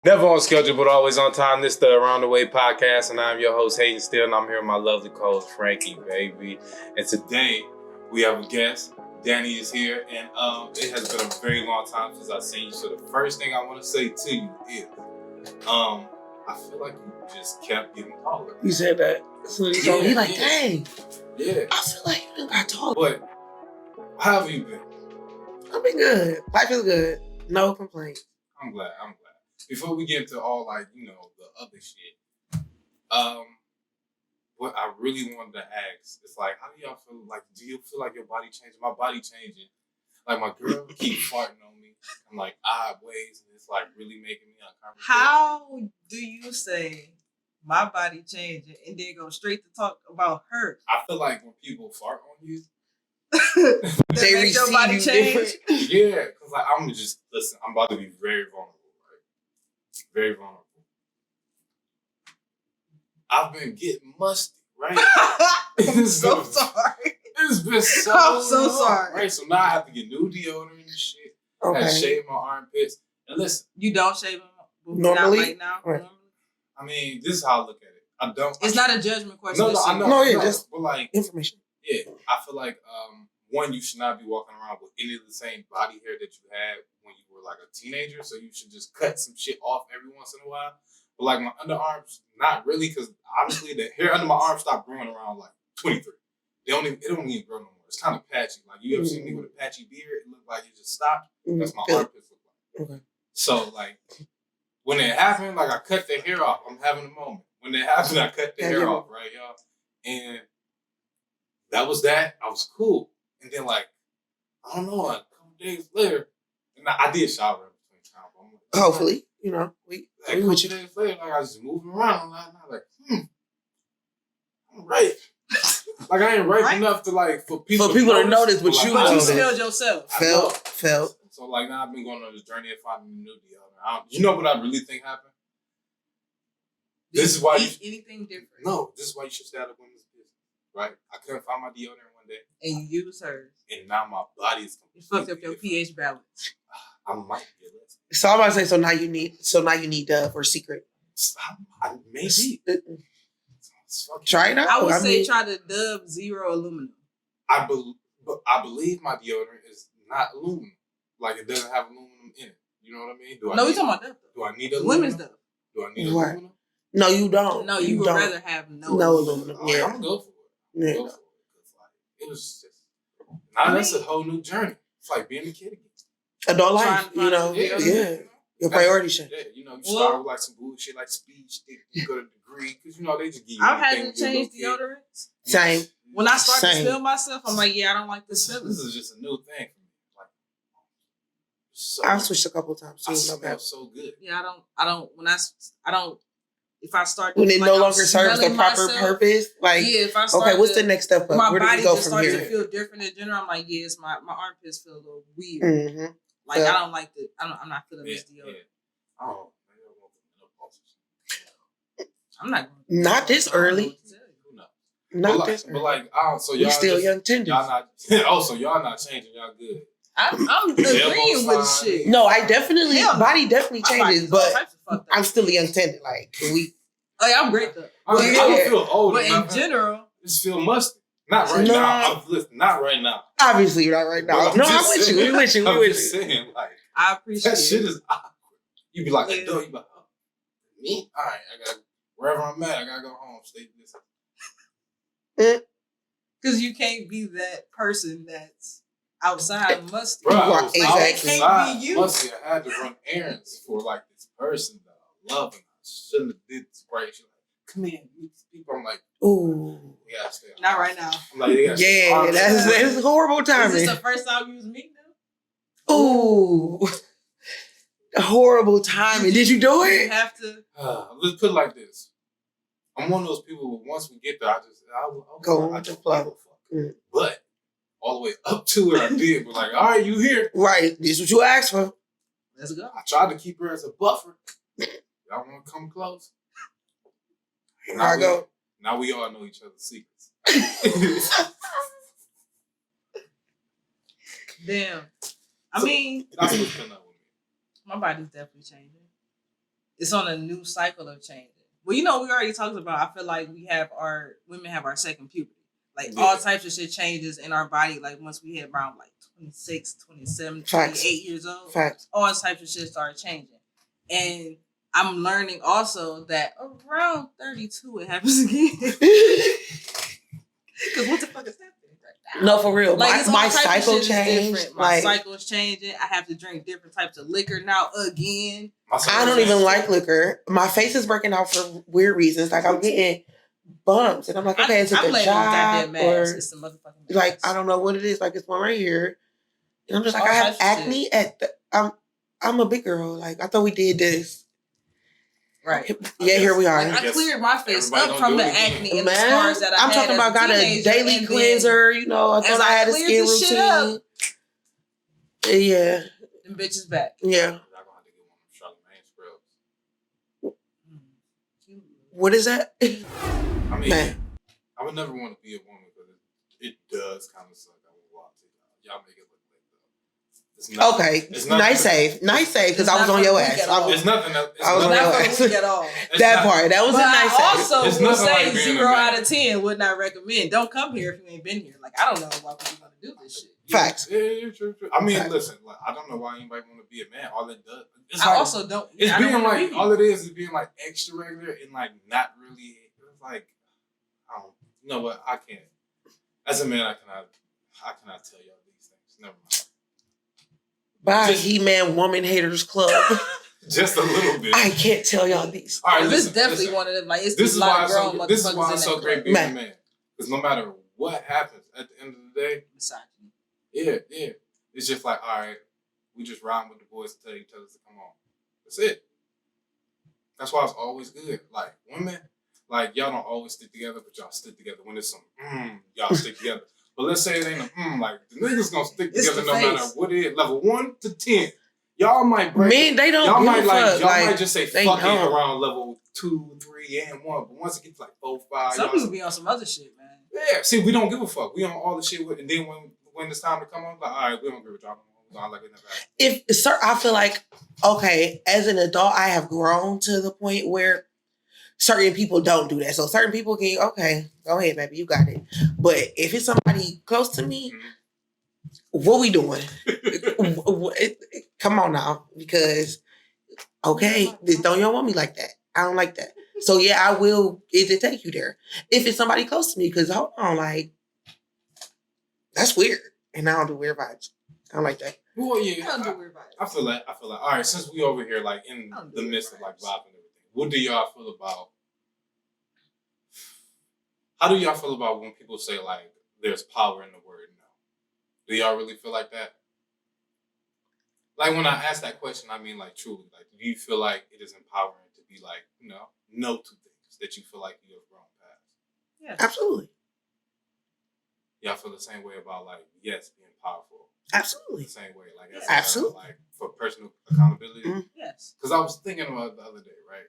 Never on schedule, but always on time. This is the Around the Way podcast, and I'm your host, Hayden Steele, and I'm here with my lovely co-host, Frankie, baby. And today, we have a guest. Danny is here, and it has been a very long time since I've seen you. So the first thing I want to say to you is, I feel like you just kept getting taller. You said that. So he told me, he like, dang. Yeah. I feel like you got taller. But how have you been? I've been good. Life is good. No complaints. I'm glad. Before we get into all the other shit, what I really wanted to ask is like, how do y'all feel? Like, do you feel like your body changing? My body changing. Like my girl keep farting on me in like odd ways, and it's like really making me uncomfortable. How do you say my body changing and then go straight to talk about her? I feel like when people fart on you, they make your body change. Yeah, because like I'm about to be very vulnerable. Very vulnerable. I've been getting musty, right? I'm so sorry. It's been so I'm so long, sorry. Right? So now I have to get new deodorant and shit. Okay. I have to shave my armpits. And listen. You don't shave them normally? right now? Right. I mean, this is how I look at it. I don't. It's not a judgment question. No, I know. Just but like information. Yeah, I feel like one, you should not be walking around with any of the same body hair that you had when you were like a teenager. So you should just cut some shit off every once in a while. But like my underarms, not really, because honestly, the hair under my arm stopped growing around like 23. It don't even grow no more. It's kind of patchy. Like you ever seen me with a patchy beard? It looked like it just stopped. That's my armpits look like. Okay. So like when it happened, like I cut the hair off. I'm having a moment. When it happened, I cut the hair off, right, y'all? And that was that. I was cool. And then like, I don't know, a couple days later, and I did shower in between time. Like, hopefully, we a couple days later, like I was just moving around and I was like, I'm right. Like I ain't right enough to like for people to notice, but like, you But you noticed. smelled yourself. Felt. So like now I've been going on this journey of finding a new deodorant. You know what I really think happened? This is why anything different. No, this is why you should stay out of women's business, right? I couldn't find my deodorant one day, and you use hers, and now my body is you fucked up your pH balance. I might be a lesbian. So I'm about to say, so now you need Dove or Secret. Maybe. Try it out. I would say try the Dove Zero Aluminum. I believe my deodorant is not aluminum. Like it doesn't have aluminum in it. You know what I mean? We're talking about Dove. Do I need aluminum? Women's Dove. Do I need aluminum? No, you don't. No, you would rather have no aluminum. Yeah. I'm gonna go for it. Because like it was just that's a whole new journey. It's like being a kid again. Adult life, Yeah. Your priorities change. Yeah, you start with like some bullshit like speed stick, you go to degree, because they just give you. I've had to change deodorants. Same. When I start to smell myself, I'm like, I don't like this smell. This is just a new thing for me. Like, so I've switched a couple of times too. I smell so good. Yeah, I don't. If I start when it no longer serves the proper purpose, like if I start what's the next step up? My Where do body we go just from starts here? to feel different in general. I'm like, it's my armpits feel a little weird. Mm-hmm. Like I don't like the. I'm not feeling this deodorant. Yeah. Oh, maybe I'm not. Not this early. Not this early. But like, so y'all we still young tenders. Y'all not. So y'all not changing. Y'all good. I'm agreeing with shit. No, I definitely body definitely changes, but I'm still a young tender. Like we. Like I'm great though. I don't feel old, but in general, just feel musty. Not right now. Not right now. Obviously, not right now. No, I'm with you. We with you. I'm just saying, like, I appreciate that shit is awkward. You be like, yeah. You be like, me? All right, I got wherever I'm at. I gotta go home. Stay this. Because you can't be that person that's outside musty. Bro, exactly. Can't be you. Musty. I had to run errands for like this person that I love and I shouldn't have did this right. She's like, come here, meet these people. I'm like, ooh. Yeah, stay. Not right now. I'm like, that's horrible timing. Is this the first time you was meeting them? Ooh. Horrible timing. Did you do it? You have to. Let's put it like this. I'm one of those people who once we get there, I'll go with the flow. But all the way up to it, I did. But like, all right, you here. Right. This is what you asked for. Let's go. I tried to keep her as a buffer. Y'all want to come close? Here I go. Now we all know each other's secrets. Damn. I mean, that's what's been up with me. My body's definitely changing. it's on a new cycle of changing. Well, you know, we already talked about. I feel like women have our second puberty. Like all types of shit changes in our body. Like once we hit around like 26, 27, 28 years old, all types of shit start changing. And I'm learning also that around 32 it happens again. Because what the fuck is happening right now? No, for real. Like my cycle changed. My cycle's changing. I have to drink different types of liquor now again. I don't even like liquor. My face is breaking out for weird reasons. Like I'm getting bumps, and I'm like, okay, is it the job or it's the motherfucking like I don't know what it is. Like it's one right here, and I'm just like I have acne I'm a big girl. Like I thought we did this. Right. Yeah, here we are. Like, I cleared my face up from the acne and the scars that I had. I'm talking about got a daily cleanser. You know, I thought I had a skin routine. Yeah. Them bitches back. Yeah. What is that? I mean, I would never want to be a woman because it does kind of suck. I would walk to y'all make it look like It's nice save, because I was on your ass. It's nothing. I was on your ass at all. That part, that was a nice save. I also would say 0 out of 10 would not recommend. Don't come here if you ain't been here. Like I don't know why people want to do this shit. Facts. Yeah, true. I mean, listen. Like, I don't know why anybody want to be a man. All it does. I also don't. It's being like all it is being like extra regular and like not really. It's like I don't. You know what? I can't. As a man, I cannot tell y'all these things. Never mind. Bye, He-Man Woman Haters Club. Just a little bit. I can't tell y'all these. All right, this is definitely one of them. Like, this is why it's so great being a man. Because no matter what happens at the end of the day, yeah, it's just like, all right, we just ride with the boys to tell each other to come on. That's it. That's why it's always good. Like women, like y'all don't always stick together, but y'all stick together when it's some y'all stick together. But let's say it ain't a like the niggas gonna stick together no matter what it is. Level 1 to 10. Y'all might break. Man, they don't. Y'all might fuck. Y'all might just say fuck it around level 2, 3, and 1. But once it gets like 4, 5, some people be on some other shit, man. Yeah. See, we don't give a fuck. We on all the shit with, and then when it's time to come on, like all right, we don't give a fuck. Like it never I feel like okay, as an adult, I have grown to the point where certain people don't do that. So certain people can go ahead, baby, you got it. But if it's somebody close to me, what we doing? Come on now, because you don't want me like that. I don't like that. So yeah, I will. It take you there if it's somebody close to me. Because hold on, like that's weird, and I don't do weird vibes. I don't like that. Well, yeah, I feel like all right. Since we over here, like in the midst of like vibe and everything, what do y'all feel about? How do y'all feel about when people say like there's power in the word no? Do y'all really feel like that? Like when I ask that question, I mean like truly, like do you feel like it is empowering to be like no to things that you feel like you have grown past? Yeah, absolutely. Y'all feel the same way about like yes being powerful. Absolutely. The same way, like absolutely, like for personal accountability. Mm-hmm. Yes. Because I was thinking about it the other day, right?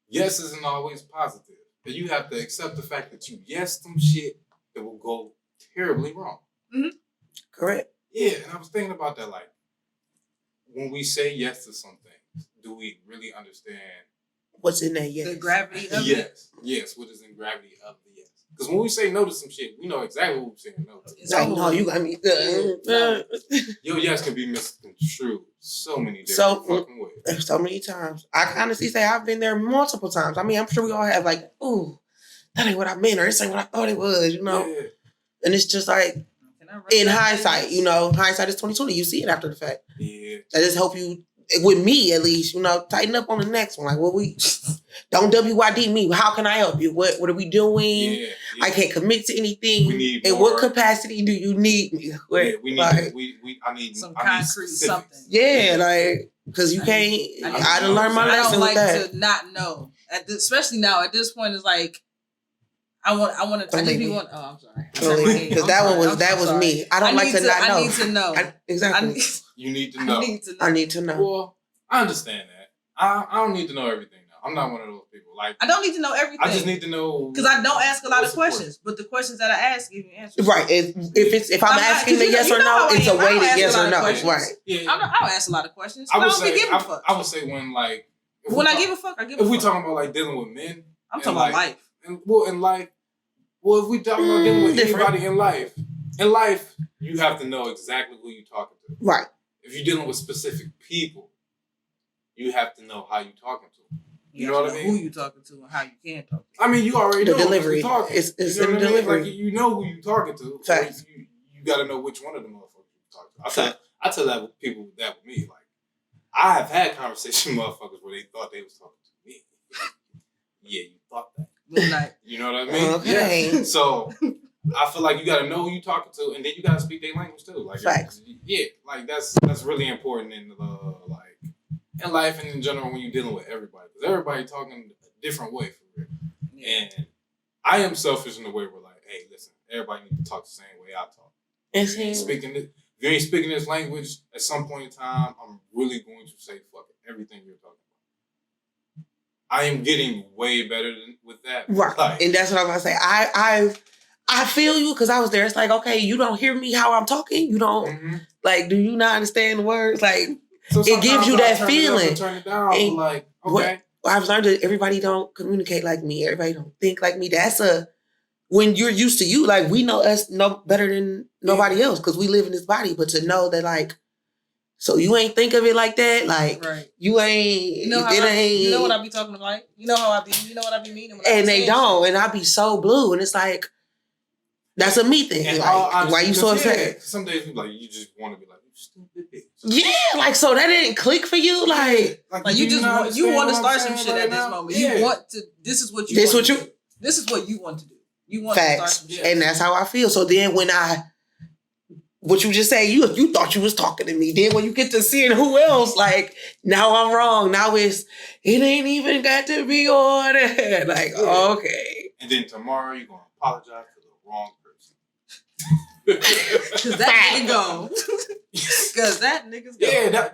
Yes isn't always positive, but you have to accept the fact that you yes some shit that will go terribly wrong. Mm-hmm. Correct. Yeah, and I was thinking about that, like when we say yes to some things, do we really understand what's in that yes? The gravity of it. Yes, what is in gravity of the yes? Because when we say no to some shit, we know exactly what we're saying no to. It's like, no, you got me. Your yes can be misconstrued so many different fucking ways. So many times. I can honestly say I've been there multiple times. I mean, I'm sure we all have like, ooh, that ain't what I meant, or this ain't what I thought it was, Yeah. And it's just like, in hindsight, hindsight is 20/20. You see it after the fact. Yeah. That just help you, with me at least, tighten up on the next one. Like, don't WYD me. How can I help you? What are we doing? Yeah. I can't commit to anything. We need in more. what capacity do you need me? I need some concrete something. Yeah, like, because you can't, I done learned my lesson with that. I don't like to not know. Especially now, at this point, it's like, I want to. I just be one. Oh, I'm sorry. Because that was me. I don't like to not know. I need to know. Exactly. You need to know. I need to know. Well, I understand that. I don't need to know everything now. I'm not one of those people. Like I don't need to know everything. I just need to know because I don't ask a lot of questions. But the questions that I ask give you answers. Right. If I'm asking the yes or no, it's a weighted yes or no. Right. Yeah. I don't ask a lot of questions. I don't be giving a fuck. I would say when When I give a fuck, I give a fuck. If we talking about like dealing with men, I'm talking about life. In life, if we talking about dealing with anybody in life, you have to know exactly who you're talking to. Right. If you're dealing with specific people, you have to know how you're talking to them. You know what I mean? Who you talking to and how you can talk to. I mean, you already know delivery. Who you're talking. It's you know in the delivery. Like, you know who you're talking to. Facts. You got to know which one of the motherfuckers you're talking to. I tell that with people that with me. Like, I have had conversations with motherfuckers where they thought they was talking to me. Yeah, you thought that. Midnight. You know what I mean? Okay. Yeah. So I feel like you got to know who you're talking to, and then you got to speak their language too. Like, facts. Yeah, like that's really important in in life and in general when you're dealing with everybody, because everybody talking a different way for real. Yeah. And I am selfish in the way where like, hey, listen, everybody needs to talk the same way I talk. If you ain't speaking this language, at some point in time, I'm really going to say fuck it, everything you're talking about. I am getting way better with that. Right. Like, and that's what I'm going to say. I feel you because I was there. It's like, okay, you don't hear me how I'm talking. You don't, like, do you not understand the words? Like, so it gives you that feeling. Turn it down. And like, okay. I've learned that everybody don't communicate like me. Everybody don't think like me. When you're used to you, like, we know us no better than nobody else because we live in this body. But to know that, like, so you ain't think of it like that, like, right. You ain't, you know what I be talking about? You know what I be meaning? And they don't, and I be so blue, and it's like, that's a me thing. And like, why you so upset? Some days, like, you just want to be like, you stupid bitch. Yeah, like, so that didn't click for you, like you just want to start some shit at this moment. Yeah. You want to. This is what you want to do. This is what you want to do. You want to start some shit, and that's how I feel. So then when what you just say, you thought you was talking to me. Then when you get to seeing who else, like, now I'm wrong. Now it ain't even got to be on it. Like, okay. And then tomorrow you're gonna apologize to the wrong person. Cause that nigga gone. Cause that nigga's gone. Yeah,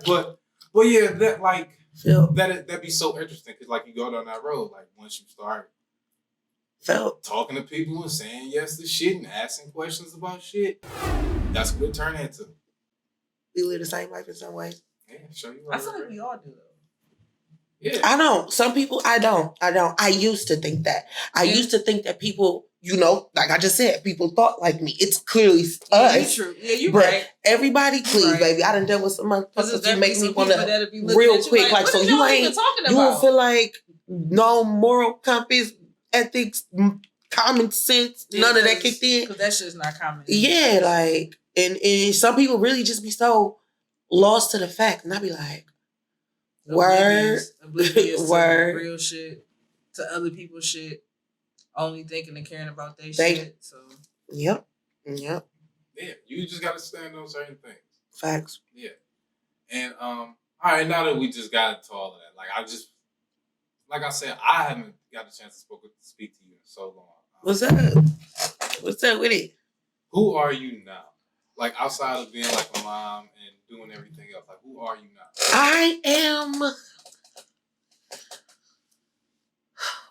but yeah, that like that'd be so interesting because like you go down that road, like once you start talking to people and saying yes to shit and asking questions about shit, that's what it turned into. We live the same life in some ways. Yeah, sure you I feel like we all do though. Yeah. I don't. Some people I don't. I used to think that. I used to think that people, like I just said, people thought like me. It's clearly us. True. Yeah, you're but right. Everybody, please, baby. I done dealt with some motherfuckers who make me want to real quick. Like, so you ain't, you don't feel like no moral compass, ethics, common sense, none of that kicked in. Because that shit's not common. Yeah, like, and some people really just be so lost to the fact. And I be like, oblivious to real shit, to other people's shit, only thinking and caring about their shit. So Yep. Yeah, you just gotta stand on certain things. Facts. Yeah. And all right, now that we just got into all of that, like I said, I haven't got a chance to speak to you in so long. What's up? What's up with it? Who are you now? Like, outside of being like a mom and doing everything else, like, who are you now? I am,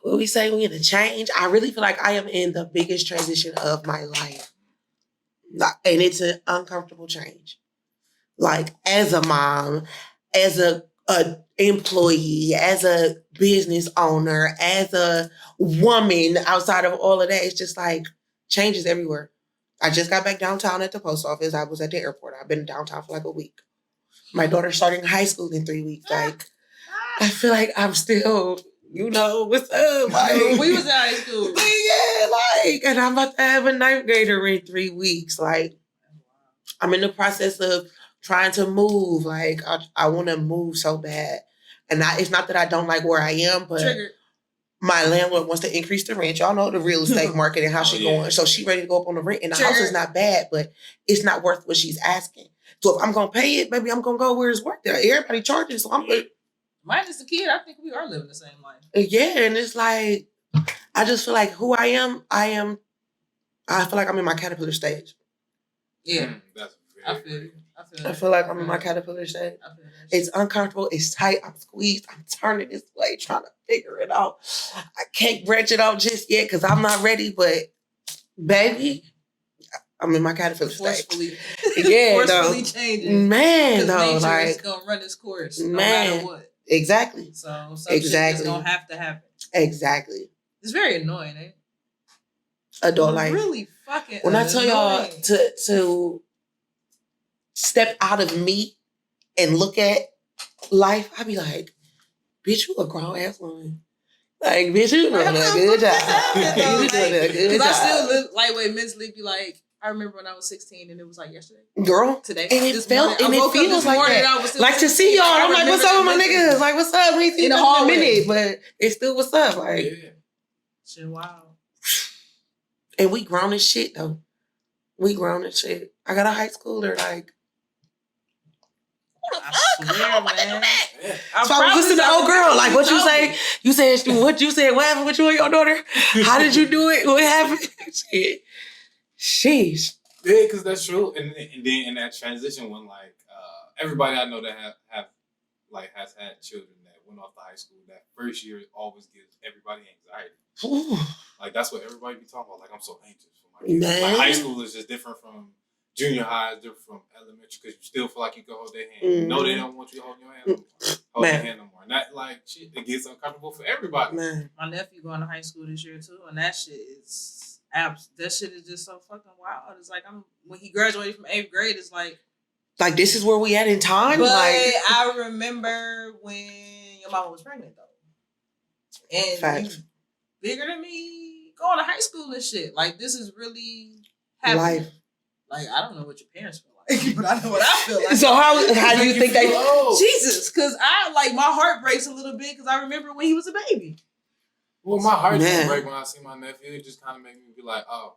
what we say, we in a change. I really feel like I am in the biggest transition of my life. And it's an uncomfortable change. Like, as a mom, as a employee, as a business owner, as a woman, outside of all of that, it's just like changes everywhere. I just got back downtown at the post office. I was at the airport. I've been downtown for like a week. My daughter's starting high school in 3 weeks. Like, I feel like I'm still, what's up? Like, we was in high school. Yeah, and I'm about to have a 9th grader in 3 weeks. Like, I'm in the process of trying to move. Like, I want to move so bad. And it's not that I don't like where I am, but my landlord wants to increase the rent. Y'all know the real estate market and how she going. So she ready to go up on the rent. And the house is not bad, but it's not worth what she's asking. So if I'm going to pay it, baby, I'm going to go where it's worth it. Everybody charging, so I'm good. Minus the kid, I think we are living the same life. Yeah, and it's like, I just feel like who I am, I feel like I'm in my caterpillar stage. Yeah. I feel like I'm in my caterpillar stage. It's uncomfortable. It's tight. I'm squeezed. I'm turning this way, trying to figure it out. I can't branch it out just yet because I'm not ready. But baby, I'm in my caterpillar stage. Yeah, forcefully changing. Man, though, nature is gonna run its course, no matter what. Exactly. So some shit just gonna have to happen. Exactly. It's very annoying, eh? Adult life. Really fucking when annoying. I tell y'all to step out of me and look at life, I be like, bitch, you a grown ass woman. Like, bitch, you doing a good job. You doing a good job. I still live lightweight mentally. Be like, I remember when I was 16 and it was like yesterday. Girl, today. And it felt, and it feels like that. Like to see y'all, I'm like, what's up with my niggas? Like, what's up? We ain't seen in a minute, but it's still what's up. Like, yeah. Shit, wow. And we grown as shit though. We grown as shit. I got a high schooler like. I swear, man. So I was listening to the old girl. Like, what you say? You said what you said. What happened with you and your daughter? How did you do it? What happened? Shit. Sheesh. Yeah, because that's true. And then in that transition, when like everybody I know that has had children that went off to high school, that first year always gives everybody anxiety. Ooh. Like that's what everybody be talking about. Like I'm so anxious for my kids. Like high school is just different from junior high, is different from elementary because you still feel like you can hold their hand. You know they don't want you to hold your hand no more. Hold their hand no more. And that like shit, it gets uncomfortable for everybody. Man. My nephew going to high school this year too, and that shit is that shit is just so fucking wild. It's like when he graduated from 8th grade, it's like this is where we at in time. But like I remember when your mama was pregnant though, and Facts. You bigger than me, going to high school and shit. Like this is really happening. Life. Like I don't know what your parents feel like, but I know what I feel like. So how do you think they? Jesus, because I like my heart breaks a little bit because I remember when he was a baby. Well, my heart didn't break when I see my nephew. It just kind of made me be like, oh.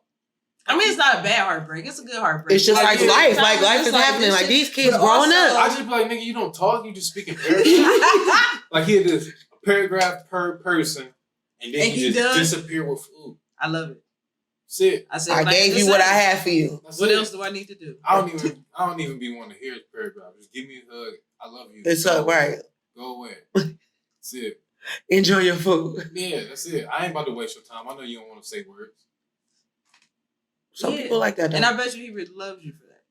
I mean, it's not a bad heartbreak. It's a good heartbreak. It's just like life. Like life is happening. Like these kids growing up. I just be like, nigga, you don't talk. You just speak in paragraphs. Like here it is, a paragraph per person, and then you just disappear with food. I love it. Sit. I gave you what I had for you. What else do I need to do? I don't even be wanting to hear his paragraph. Just give me a hug. I love you. It's up, right? Go away. That's it. Enjoy your food. Yeah, that's it. I ain't about to waste your time. I know you don't want to say words. Some people like that, though. And I bet you he really loves you for that.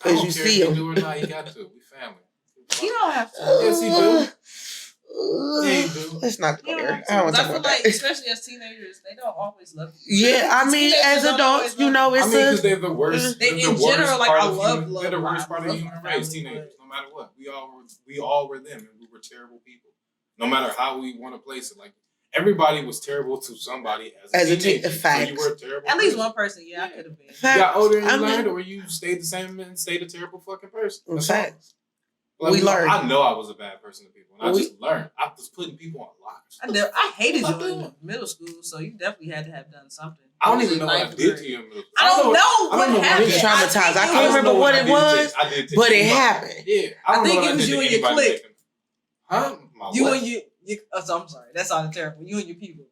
Because you see him. Do or not, he got to. We family. He don't have to. Yes, he do. Yeah, he do. Let's not go there. I don't want to talk about like, that. Especially as teenagers, they don't always love you. Yeah, I mean, as adults, you know, it's because they're the worst. In general, like I love. They're the worst part of human race. Teenagers, no matter what, we all were them, and we were terrible people. No matter how we want to place it, like everybody was terrible to somebody as a teenager. So you were a terrible. At least one person, I could have been. You got older and you learned, or you stayed the same and stayed a terrible fucking person. Facts. Like, we learned. I know I was a bad person to people, and I just learned. I was putting people on locks. I hated you in middle school, so you definitely had to have done something. I don't even know what I did to you in middle school. I don't know what happened. Traumatized. I can't remember what it was, but it happened. Yeah, I think it was you and your clique. Huh? You and you. I'm sorry. That sounded terrible. You and your people.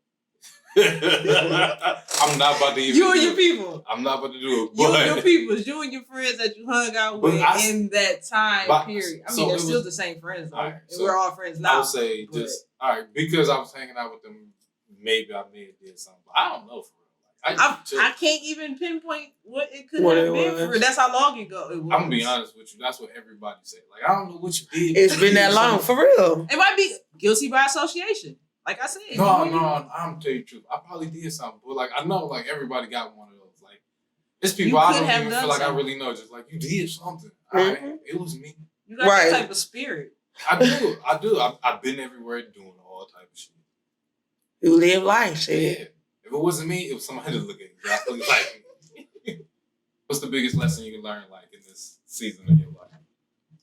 I'm not about to even. You and your people. I'm not about to do it. You and your people. You and your friends that you hung out with in that time period. I mean, they're still the same friends, though. Right, and we're all friends now. I would say just all right because I was hanging out with them. Maybe I may have did something, but I don't know for real. I can't even pinpoint what it could have been for real. That's how long ago it was. I'm gonna be honest with you. That's what everybody said. Like I don't know what you did. It's been that long for real. It might be guilty by association. Like I said. No, I'm gonna tell you the truth. I probably did something, but like I know, like everybody got one of those. Like it's people I don't even feel like I really know. Just like you did something. Mm-hmm. It was me. You got that type of spirit. I do. I've been everywhere doing all type of shit. You live life, shit. Yeah. If it wasn't me, it was somebody to look at exactly like me. What's the biggest lesson you can learn, like in this season of your life,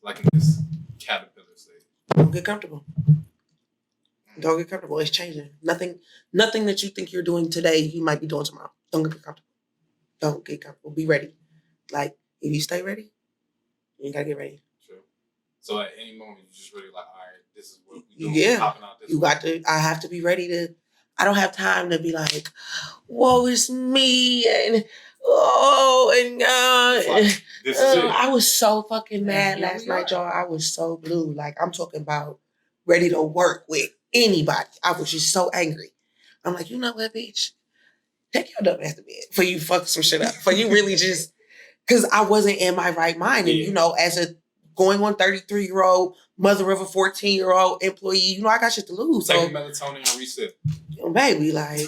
like in this caterpillar stage? Don't get comfortable. Don't get comfortable. It's changing. Nothing that you think you're doing today, you might be doing tomorrow. Don't get comfortable. Don't get comfortable. Be ready. Like, if you stay ready, you gotta get ready. True. So at any moment, you just really like, all right, this is what we do. Yeah. You got to, I have to be ready to, I don't have time to be like, whoa, it's me. And, I was so fucking mad last night, y'all. I was so blue. Like, I'm talking about ready to work with anybody. I was just so angry. I'm like, you know what, bitch? Take your dumb ass to bed for you fuck some shit up. For you really just, because I wasn't in my right mind. And, you know, as a going on 33-year-old mother of a 14-year-old employee. You know, I got shit to lose. Take melatonin and reset. Baby, like,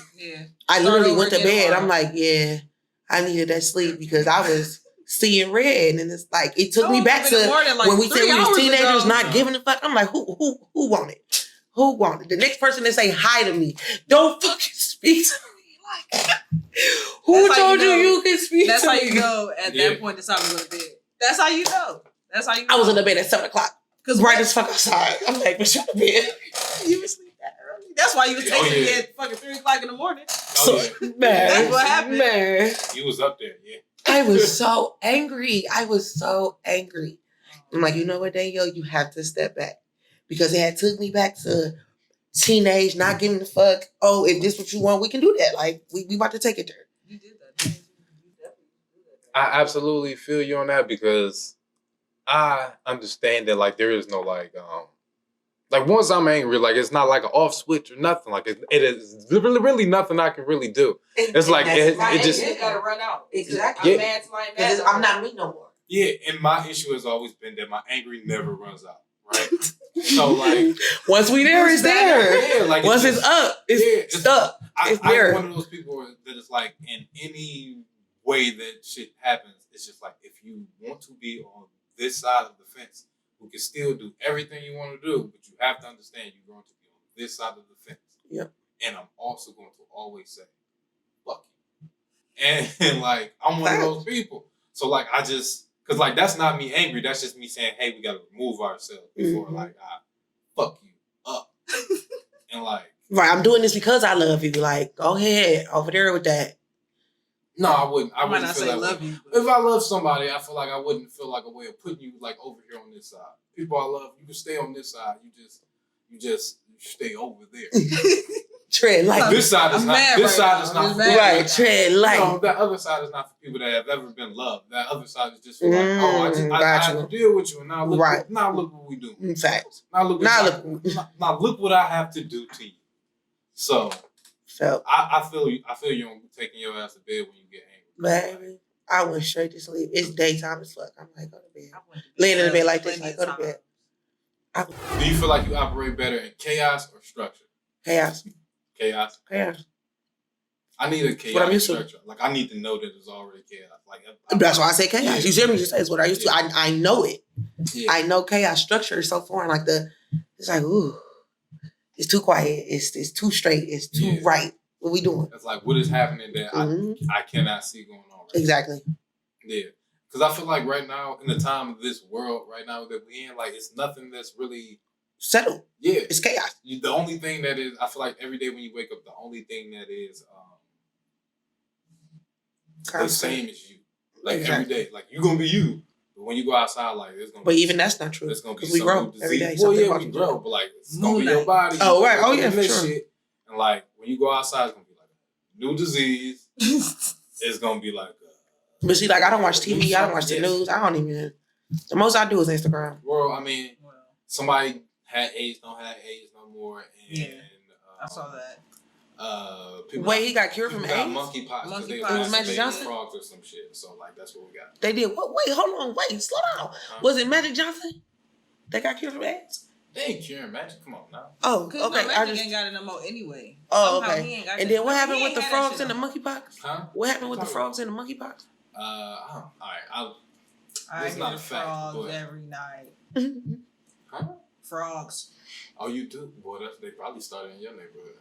I literally went to bed. I'm like, yeah, I needed that sleep because I was seeing red, and it's like it took me back to when we said we was teenagers not giving a fuck. I'm like, who wanted? Who wanted? The next person that say hi to me, don't fucking speak to me. Like, who told you can speak to me? That's how you know at that point it's time to go to bed. That's how you know. That's how you know. I was in the bed at 7:00. Cause right as fuck outside. I'm like, but you in bed. You was sleep that early. That's why you was texting me at fucking 3:00 in the morning. Man, that's what happened. Man, you was up there, yeah. I was so angry. I'm like, you know what, Danielle, you have to step back because it had took me back to teenage, not giving a fuck. Oh, if this what you want, we can do that. Like we about to take it there. You did that. I absolutely feel you on that because I understand that like there is no like once I'm angry, like it's not like an off switch or nothing. Like it is really nothing I can really do. It's like it just gotta run out. Exactly. I'm mad tonight. I'm not me no more. Yeah, and my issue has always been that my angry never runs out. Right. So like once we there, it's there. Yeah, like once it's up, it's stuck. It's there. I'm one of those people that it's like in any way that shit happens, it's just like if you want to be on this side of the fence, you can still do everything you want to do, but you have to understand you're going to be on this side of the fence. Yep. And I'm also going to always say, fuck you. And like I'm one of those people. So like I just because like that's not me angry, that's just me saying, hey, we gotta remove ourselves before like I fuck you up. And like right, I'm doing this because I love you. Like, go ahead over there with that. No, I wouldn't. I wouldn't might not feel say that love way. you. If I love somebody, I feel like I wouldn't feel like a way of putting you like over here on this side. People I love, you can stay on this side. You just stay over there. Tread light. This side is not. This side is not. Right, tread light. No, that other side is not for people that have ever been loved. That other side is just for like, I have to deal with you, and now look, look what we do. In fact, now look what I have to do to you. So I feel you. I feel you on taking your ass to bed when you get angry. Baby, I went straight to sleep. It's daytime as fuck. I'm like, go to bed. Laying in the bed like this, like, go to bed. Do you feel like you operate better in chaos or structure? Chaos. Chaos. I need a chaos structure. Like I need to know that it's already chaos. Like that's why I say chaos. Yeah. You see me? Just say it's what I used to. I know it. Yeah. I know chaos structure is so foreign. Like it's like ooh, it's too quiet. It's too straight. It's too right. What we doing? It's like what is happening that I cannot see going on. Right exactly. Now. Yeah, because I feel like right now in the time of this world right now that we in, like it's nothing that's really settled. Yeah, it's chaos. The only thing that is, I feel like every day when you wake up, the only thing that is the same as you. Like every day, like you're gonna be you. But when you go outside, like it's gonna. But even that's not true. It's gonna be we grow every day. Well, yeah, we grow, but like it's gonna be your body. Oh right. Oh yeah, for sure. Shit. And like when you go outside, it's gonna be like a new disease. It's gonna be like. But see, like I don't watch TV. I don't watch the news. I don't even. The most I do is Instagram. Well, I mean, somebody had AIDS, don't have AIDS no more, and I saw that. Wait, he got cured from AIDS? Monkeypox. It was Magic Johnson? Frogs or some shit. So like that's what we got. They did what? Wait, hold on, wait, slow down. Was it Magic Johnson? They got cured from AIDS? They ain't curing Magic. Come on now. Oh, okay. No, Magic ain't got it no more anyway. Oh, okay. And then what happened with the frogs and the monkeypox? Huh? What happened with the frogs and the monkeypox? All right. I get frogs every night. Huh? Frogs. Oh, you do? Boy, they probably started in your neighborhood.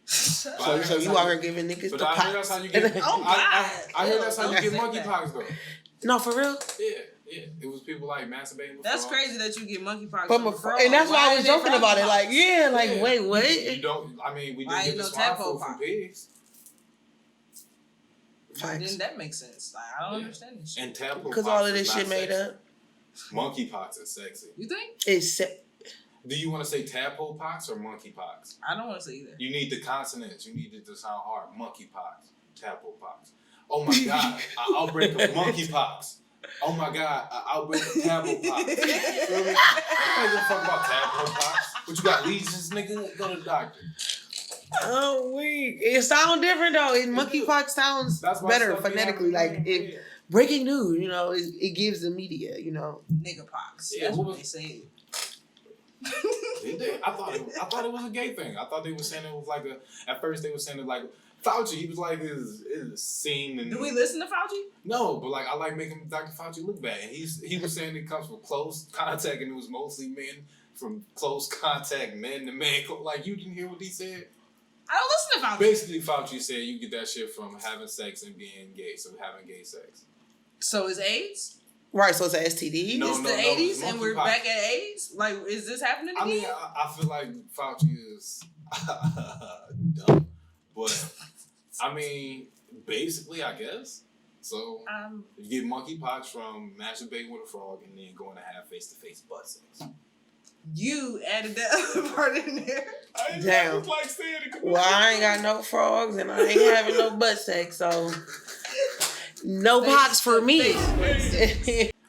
So you out here giving niggas the pox. I hear that's how you get. I hear that's how you get monkeypox though. No, for real? Yeah. It was people like masturbating. That's crazy that you get monkeypox from a frog, and that's why I was joking about it. Like, wait, what? You don't. I mean, we didn't get the swine flu from pigs. Then that makes sense. Like, I don't understand this shit. And tadpole because all of this shit made up. Monkeypox is sexy. You think? It's. Do you want to say tadpole pox or monkeypox? I don't want to say either. You need the consonants. You need it to sound hard. Monkeypox, tadpole pox. Oh my god, an outbreak of monkeypox. Oh my god, an outbreak of tadpole pox. You feel me? I don't give a fuck about tadpole pox. But you got lesions, nigga. Go to the doctor. Oh, weak. It sounds different though. Monkeypox sounds better phonetically. Like breaking news. It gives the media. Nigga pox. Yeah, that's what they say. Did they? I thought it was a gay thing. I thought they were saying it was like at first they were saying it like Fauci. He was like his scene. And do we listen to Fauci? No, but like I like making Dr. Fauci look bad. And he was saying it comes from close contact, and it was mostly men from close contact, man to man. Like you didn't hear what he said. I don't listen to Fauci. Basically, Fauci said you get that shit from having sex and being gay, so having gay sex. So is AIDS? Right, so it's an STD. It's the 80s and we're back at AIDS? Like, is this happening again? I mean, I feel like Fauci is dumb. But, I mean, basically, I guess. So, you get monkeypox from masturbating with a frog and then going to have face-to-face butt sex. You added that other part in there. Damn. Well, I ain't got no frogs and I ain't having no butt sex, so... No pox for me.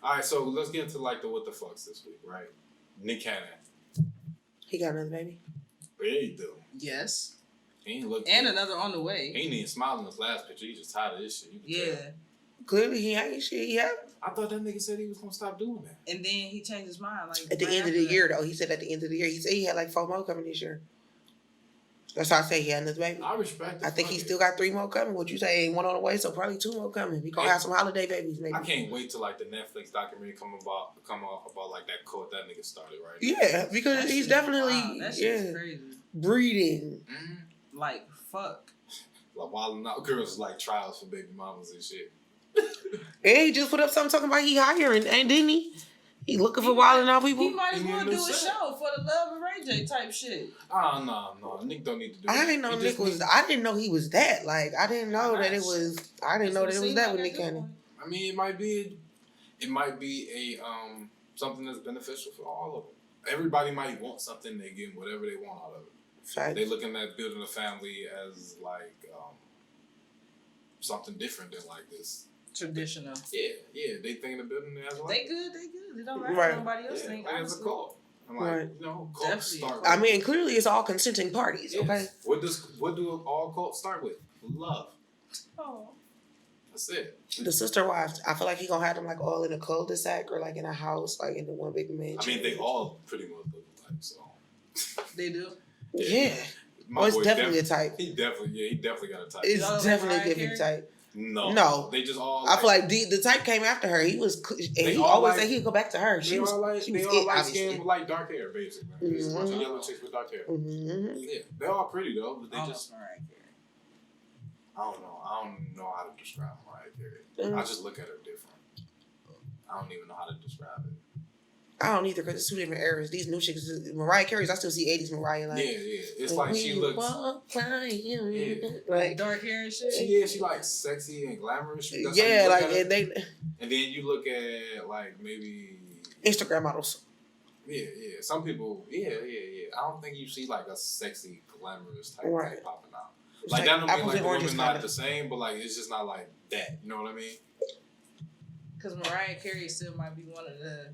Alright, so let's get into like the what the fucks this week, right? Nick Cannon. He got another baby. Yeah, he do. Yes. He ain't look and another on the way. He ain't even smiling in his last picture. He just tired of this shit. Yeah. Clearly he ain't shit. He haven't. I thought that nigga said he was gonna stop doing that. And then he changed his mind. Like at the end of the year, though. He said at the end of the year. He said he had like 4 more coming this year. That's how I say he had another baby. I respect it. I think he still got 3 more coming. What you say, ain't 1 on the way, so probably 2 more coming. We gonna have some holiday babies, maybe. I can't wait till like the Netflix documentary come out about like that cult that nigga started, right? Yeah, because that he's definitely that shit's crazy. Breeding. Mm-hmm. Like fuck. Like wilding out girls like trials for baby mamas and shit. And he just put up something talking about he hiring, and didn't he? He looking for wilding out people. He might as well do a show for the love of Ray J type shit. Oh no, Nick don't need to do that. I didn't know Nick was. I didn't know he was that. Like I didn't know that it was. I didn't know that it was that with Nick Cannon. I mean, it might be a something that's beneficial for all of them. Everybody might want something. They get whatever they want out of it. Fact. They looking at building a family as like something different than like this. Traditional. Yeah. They thinking of building it as like They good. They don't matter right. what nobody else think. Like it's a cult. I'm like, right. Cults start. I mean, clearly it's all consenting parties. Yes. Okay. What do all cults start with? Love. Oh. That's it. The sister wives, I feel like he gonna have them like all in a cul-de-sac or like in a house, like in the one big mansion. I mean, they all pretty much look alike, so. They do. Yeah. It's definitely a type. He definitely got a type. It's definitely a giving type. No. They just all. I feel like the type came after her. He was. He always said he'd go back to her. They all light skin with like dark hair, basically. There's a bunch of yellow chicks with dark hair. Mm-hmm. Yeah, they're all pretty though, but they just. I don't know how to describe Mariah Carey. I just look at her different. I don't even know how to describe it. I don't either because it's 2 different eras. These new chicks, Mariah Carey's, I still see 80s Mariah. Like, yeah. It's like she looks. Like dark hair and shit. She like sexy and glamorous. That's and then you look at like maybe Instagram models. Yeah. Some people, yeah. I don't think you see like a sexy, glamorous type thing popping out. Like that don't mean like the woman's not the same, but like it's just not like that. You know what I mean? Because Mariah Carey still might be one of the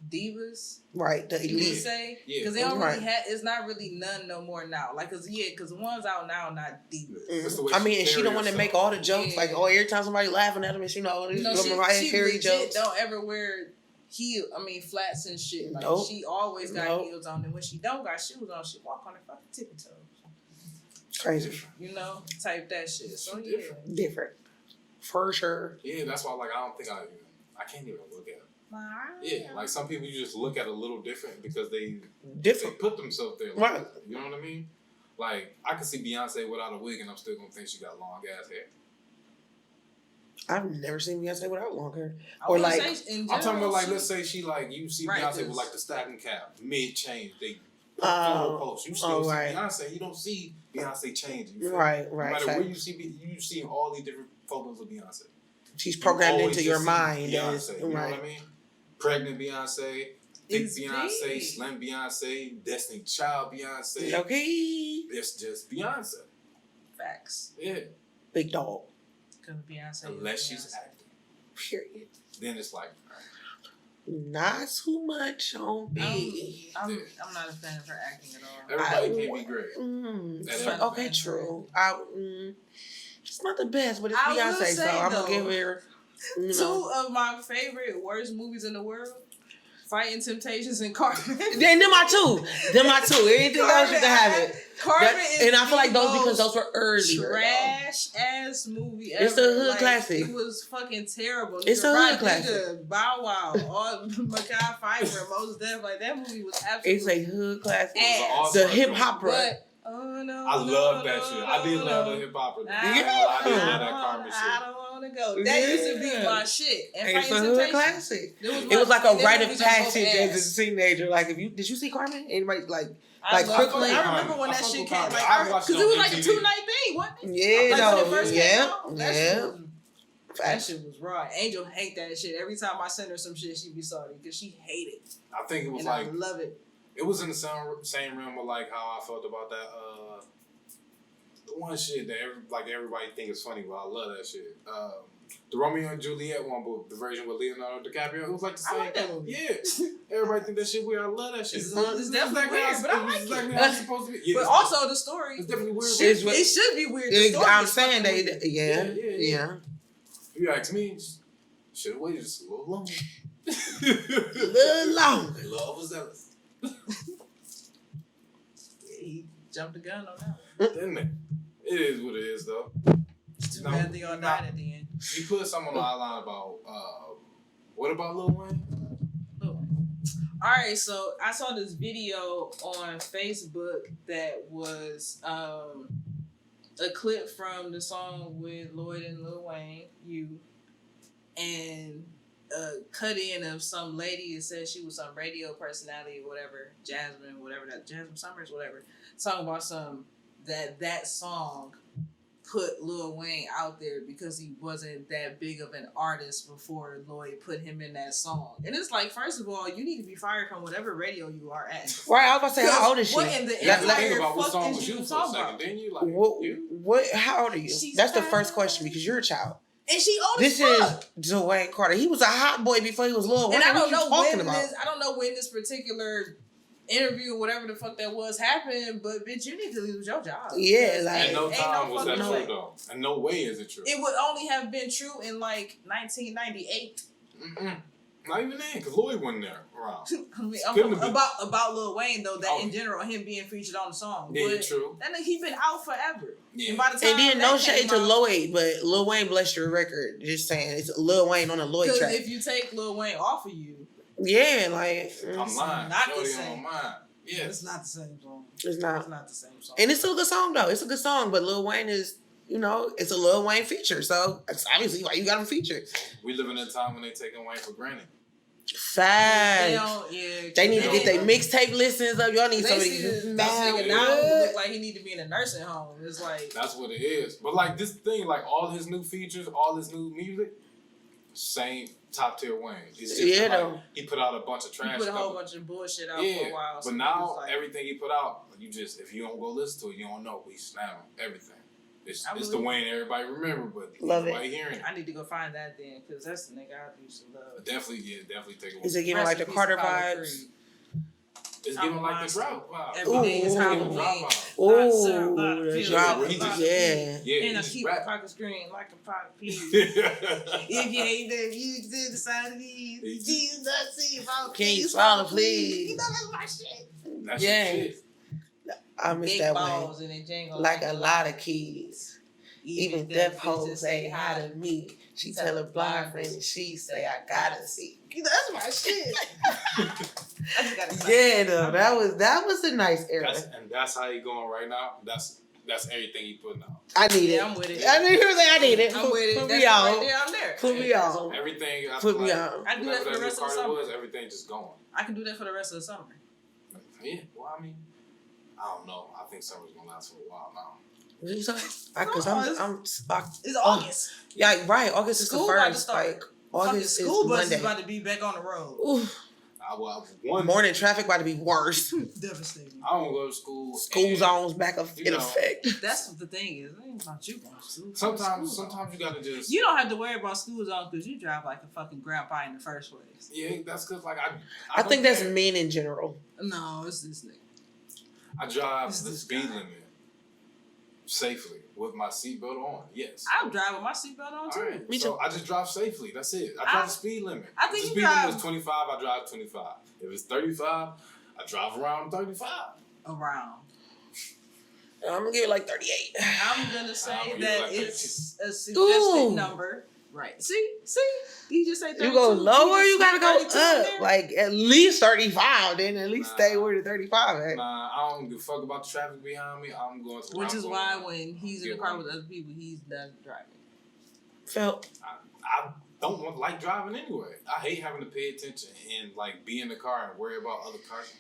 divas, right? The elite, say, because they don't really have. It's not really none no more now. Like, cause the ones out now not divas. Mm-hmm. I mean, and she the one that make all the jokes. Like, every time somebody laughing at them, and she know these Mariah Carey jokes. Don't ever wear flats and shit. Like she always got heels on, and when she don't got shoes on, she walk on her fucking tippy toes. Crazy, type that shit. So different, for sure. Yeah, that's why I don't think I can't even look at it. Yeah, like some people you just look at a little different because they put themselves there. Like that, you know what I mean? Like I can see Beyonce without a wig and I'm still gonna think she got long ass hair. I've never seen Beyonce without long hair. Or like I'm talking about like let's say she like you see Beyonce with like the stacking cap mid change they post. You still see Beyonce. You don't see Beyonce changing. Right. No matter where you see all these different photos of Beyonce. She's programmed into your mind. Beyonce, you know what I mean? Pregnant Beyonce, thick Beyonce, slim Beyonce, Destiny Child Beyonce. Okay. It's just Beyonce. Facts. Yeah. Big dog. Beyonce. Unless she's acting. Period. Then it's like. Not too much on me. I'm not a fan of her acting at all. Everybody can't be great. Okay, true. It's not the best, but it's I will Beyonce, say, so I'm though, gonna give her. Two of my favorite worst movies in the world: Fighting Temptations and Carmen. Then them are two. Anything else you can have it. Carmen is and I feel like those because those were earlier. Trash ass movie ever. It's a hood classic. It was fucking terrible. It's a hood classic. Bow Wow, all Mackay Pfeiffer, Mos Def, like that movie was absolutely. It's a hood classic. Ass. The hip hop run. Oh no! I love that shit. I did love the hip hop. I did love that Carmen shit. I don't want to go. That used to be my shit. And it's a hood classic. It was like a rite of passage as a teenager. Like, did you see Carmen? Anybody quickly? I remember when that shit came. Because it was like a 2-night thing, wasn't it? Yeah, That shit was raw. Angel hate that shit. Every time I send her some shit, she be sorry because she hate it. I think it was I love it. It was in the same realm of like how I felt about that. The one shit that everybody think is funny, but I love that shit. The Romeo and Juliet one, but the version with Leonardo DiCaprio, it was like the same. I like that movie. Yeah, everybody think that shit weird. I love that shit. It's definitely weird, but I like it. How it's supposed to be. Yeah, but also the story, it's definitely weird. It should be weird. I'm saying yeah. If you ask me, should have waited just a little longer. A little longer. Love was that. He jumped the gun on that one. Didn't it? It is what it is, though. It's too bad they all died at the end. You put something on the outline about, what about Lil Wayne? Alright, so I saw this video on Facebook that was a clip from the song with Lloyd and Lil Wayne, You, and a cut in of some lady that said she was some radio personality or whatever, Jasmine Summers, whatever, talking about that song put Lil Wayne out there because he wasn't that big of an artist before Lloyd put him in that song. And it's like, first of all, you need to be fired from whatever radio you are at. Right, I was about to say, how old is she? What in the think about what song was you for a second, didn't you? What? How old are you? That's the first question because you're a child. And she old this as fuck. Is Dwayne Carter. He was a hot boy before he was Lil Wayne. And I don't know when this particular interview or whatever the fuck that was happened, but bitch, you need to lose your job. Yeah, like and no time was that true though. And no way is it true. It would only have been true in like 1998. Not even then, because Lloyd wasn't there around. about Lil Wayne though, that in general, him being featured on the song. Yeah, but true. That nigga, he been out forever. Yeah. And by the time and then no shade to Lloyd, but Lil Wayne blessed your record. Just saying, it's Lil Wayne on a Lloyd track. Because if you take Lil Wayne off of you, yeah, like I'm lying. Not the same. Yeah, it's not the same song. It's not. It's not the same song. And it's still a good song though. It's a good song, but Lil Wayne is, it's a Lil Wayne feature. So that's obviously why you got him featured. We live in a time when they taking Wayne for granted. Facts. They need to get their mixtape listens up. Y'all need somebody. That nigga now look like he need to be in a nursing home. It's like that's what it is. But like this thing, like all his new features, all his new music, same top tier Wayne. It's just he put out a bunch of trash. He put a whole bunch of bullshit out for a while. But now everything he put out, if you don't go listen to it, you don't know. We snap everything. It's the Wayne everybody remember, but nobody hearing it. I need to go find that then, because that's the nigga I used to love. Definitely take it. Is it giving like the Carter vibes? It's giving like the drop vibe. Every day is Halloween. Ooh, the drop. Yeah. And I keep my pockets green like a pot piece. If you hate that, you to the side of these. Jesus, see if I can't swallow, please. You know that's my shit. That's your shit. I miss that way. Like a lot of kids. Even deaf hoes say hi to me. She tell her blind friend and she say, I gotta see. That's my shit. That was a nice era. That's how he going right now. That's everything he putting out. I need it. I'm with it. I need it. I'm with it. Put me on. Right there, I'm there. Put me on. Everything. Put me on. I do that for the rest of the summer. Everything just going. I can do that for the rest of the summer. Yeah. Well, I mean, I don't know. I think summer's gonna last for a while now. What you saying? Because it's August. Yeah, right. August is school the first. Like August is school bus Monday. is about to be back on the road. Morning traffic about to be worse. Devastating. I don't go to school. School zones back up in effect. That's what the thing is. It ain't about you going to school. Sometimes you gotta just. You don't have to worry about school zones because you drive like a fucking grandpa in the first place. Yeah, that's because like I think that's men in general. No, it's this nigga. I drive the speed limit. safely with my seatbelt on. Yes. I drive with my seatbelt on too. Right. Me So too. I just drive safely. That's it. I drive the speed limit. I think if the you speed drive. limit is 25, I drive 25. If it's 35, I drive around 35. Around. I'm gonna give it like 38. I'm gonna say that like it's a suggested Ooh. number. Right. See? You just say 32. You go lower, you gotta go 32 in up. there. Like at least 35, then at least stay where the 35 at. Nah, I don't give a fuck about the traffic behind me. I'm going to Which is why when he's in the car with other people, he's done driving. Felt. I don't like driving anyway. I hate having to pay attention and like be in the car and worry about other cars.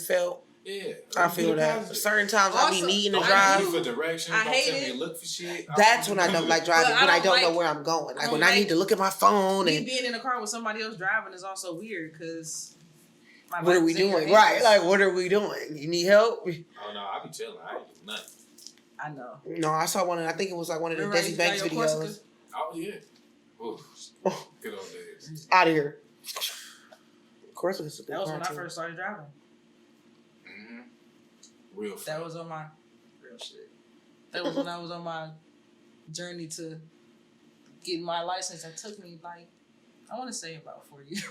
Felt. Yeah, I feel that. Certain times I be needing to don't drive. ask me for directions. I don't hate tell me it. to look for shit. That's when I don't like driving. But When I don't like, know where I'm going. Like when like, I need to look at my phone me and being in the car with somebody else driving is also weird because what are we doing? Right? Like what are we doing? You need help? Oh no, I be chilling. I ain't do nothing. I know. No, I saw one. I think it was like one of the Desi Banks videos. Oh yeah. Ooh, good old days. Out of here. Of course, it's a good That was when I cartoon. first started driving. Mm-hmm. Real. That Fun. was on my real shit. That was when I was on my journey to get my license. It took me like I want to say about 4 years.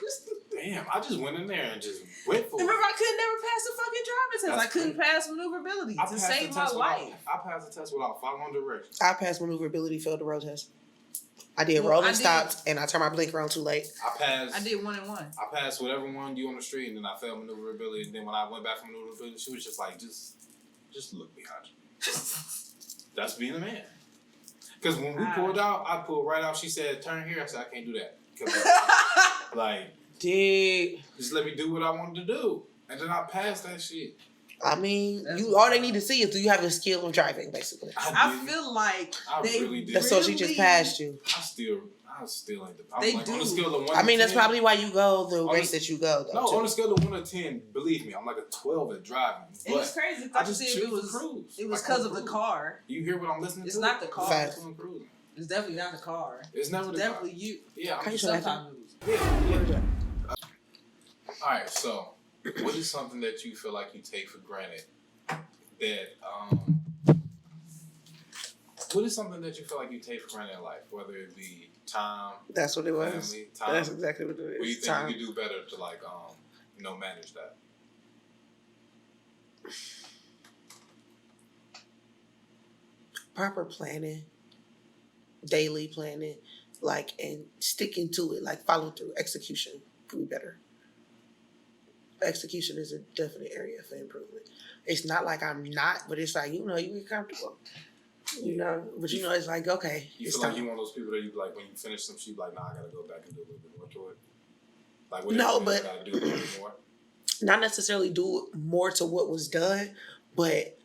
Damn, I just went in there and just went for it. Remember, I could never pass the fucking driving test. That's I couldn't pass maneuverability I to passed save the my test life. I passed the test without following directions. I passed maneuverability, failed the road test. I did Well, rolling I did- stops, and I turned my blinker on too late. I did 1 and 1. I passed whatever one you on the street, and then I failed maneuverability. And then when I went back from maneuverability, she was just like, just look behind you. That's being a man. Because when we pulled out, I pulled right out. She said, "Turn here." I said, "I can't do that." 'Cause, like, Dude, just let me do what I wanted to do, and then I passed that shit. I mean, That's all they need to see is do you have the skill of driving, basically. I feel like I they really did. That's so she just passed you. I still ain't. They like, do. On a scale of 1 I to mean, that's 10, probably why you go the On rate the- that you go, though. No, too. on a scale of 1 to 10, believe me, I'm like a 12 at driving. it was crazy. I just it choose was to cruise. it was Like, because I'm of the cruising. car. You hear what I'm listening to? It's not the car. Fact. I'm cruising. It's definitely not the car. It's never It's the definitely car. you. Yeah, How I'm you just, say that? Sometimes it was. yeah. All right, so what is something that you feel like you take for granted that what is something that you feel like you take for granted in life, whether it be time, That's what it was. family, time? That's exactly what it is. What do you think Time. you could do better to like manage that? Proper planning, daily planning, like, and sticking to it, like follow through. Execution could be better. Execution is a definite area for improvement. It's not like I'm not, but it's like, you get comfortable. But it's like, okay, You it's feel time. like you one of those people that you like when you finish some shit, like, nah, I gotta go back and do a little bit more to it. Like, No, whatever, but- I gotta do a little bit more. Not necessarily do more to what was done, but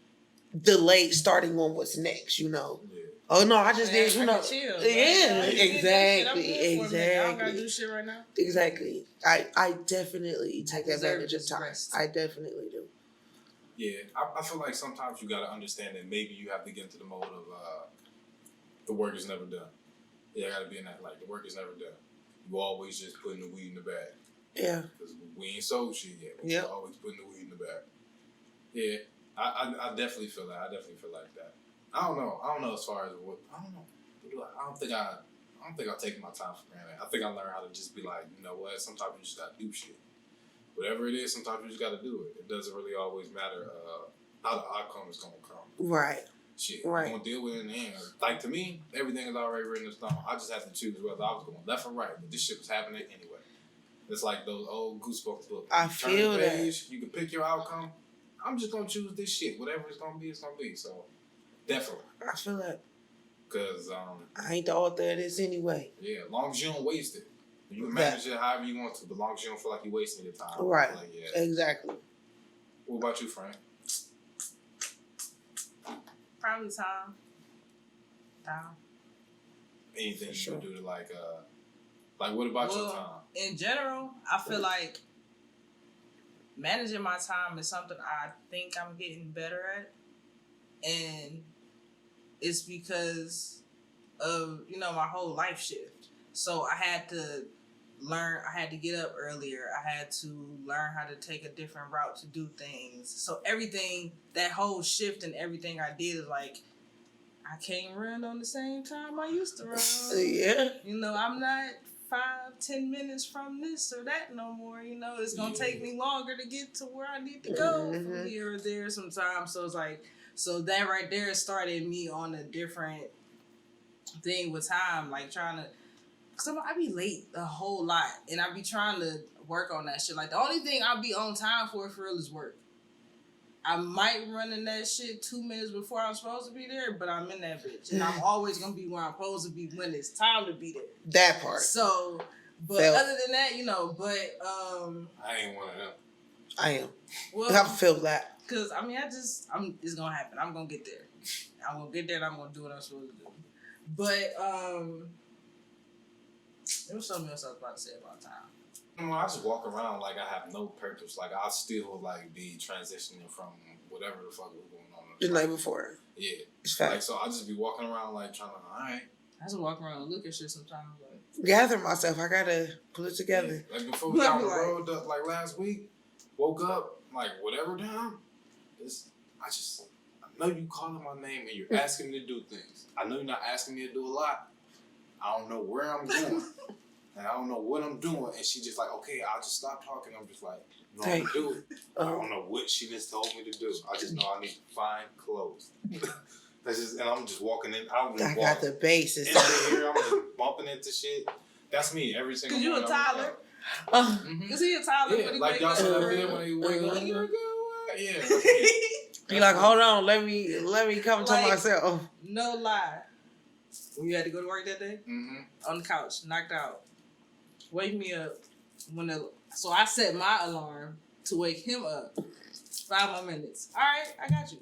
delay starting on what's next, Yeah. Oh no, I just Man, did, I can chill. Yeah, You did that shit. I'm good exactly, for a minute. I don't gotta do shit right now. Exactly. I definitely take deserve advantage of this time. rest. I definitely do. Yeah, I feel like sometimes you gotta understand that maybe you have to get into the mode of the work is never done. Yeah, I gotta be in that, like, the work is never done. You always just putting the weed in the bag. Yeah. Because we ain't sold shit yet. We Yep. always putting the weed in the bag. Yeah, I definitely feel that. I definitely feel like that. I don't know as far as what, I don't know. I don't think I'll take my time for granted. I think I learned how to just be like, you know what, sometimes you just gotta do shit. Whatever it is, sometimes you just gotta do it. It doesn't really always matter how the outcome is gonna come. Right. Shit, Right. I'm gonna deal with it in the end. Like, to me, everything is already written in stone. I just have to choose whether I was going left or right, but this shit was happening anyway. It's like those old Goosebumps books. I You turn feel the that. page, you can pick your outcome. I'm just gonna choose this shit. Whatever it's gonna be, it's gonna be. So, definitely. I feel that. Because, I ain't the author of this anyway. yeah, as long as you don't waste it. You can manage it however you want to, but as long as you don't feel like you're wasting your time. Right. Like, yeah. Exactly. What about you, Frank? Probably time. Time. Anything you Sure. can do to like what about your Well, time? in general, I feel like managing my time is something I think I'm getting better at. And it's because of, my whole life shift. So I had to I had to get up earlier. I had to learn how to take a different route to do things. So everything, that whole shift and everything I did is like, I can't run on the same time I used to run. Yeah. You know, I'm not 5-10 minutes from this or that no more. You know, it's gonna take me longer to get to where I need to go from here or there sometimes. So it's like, so that right there started me on a different thing with time, like trying to. Cause I be late a whole lot, and I be trying to work on that shit. Like the only thing I be on time for real is work. I might run in that shit 2 minutes before I'm supposed to be there, but I'm in that bitch, and I'm always gonna be where I'm supposed to be when it's time to be there. That part. So, but other than that, you know, but I ain't one of them. I am. Well, I feel that. Cause I mean, it's gonna happen. I'm gonna get there. I'm gonna get there, and I'm gonna do what I'm supposed to do. But there was something else I was about to say about time. I just walk around like I have no purpose. Like I still like be transitioning from whatever the fuck was going on the night before. Yeah, it's fact. Like so, I just be walking around like trying to. All right. I just walk around and look at shit sometimes. Like gather myself. I gotta pull it together. Yeah. Like before we got on the road, like last week, woke up like whatever time. I know you calling my name and you're asking me to do things. I know you're not asking me to do a lot. I don't know where I'm going. And I don't know what I'm doing. And she just like, okay, I'll just stop talking. I'm just like, no, I'm gonna do it. I don't know what she just told me to do. I just know I need to find clothes. And I'm just walking in. I got the basis. Here, I'm just bumping into shit. That's me every single morning. Cause you a toddler. Cause he a toddler. Yeah, like y'all said that video when he wake up. You're a good one. Yeah. He like, hold on, let me come to myself. No lie. When you had to go to work that day, on the couch, knocked out. Wake me up so I set my alarm to wake him up. 5 more minutes. All right, I got you.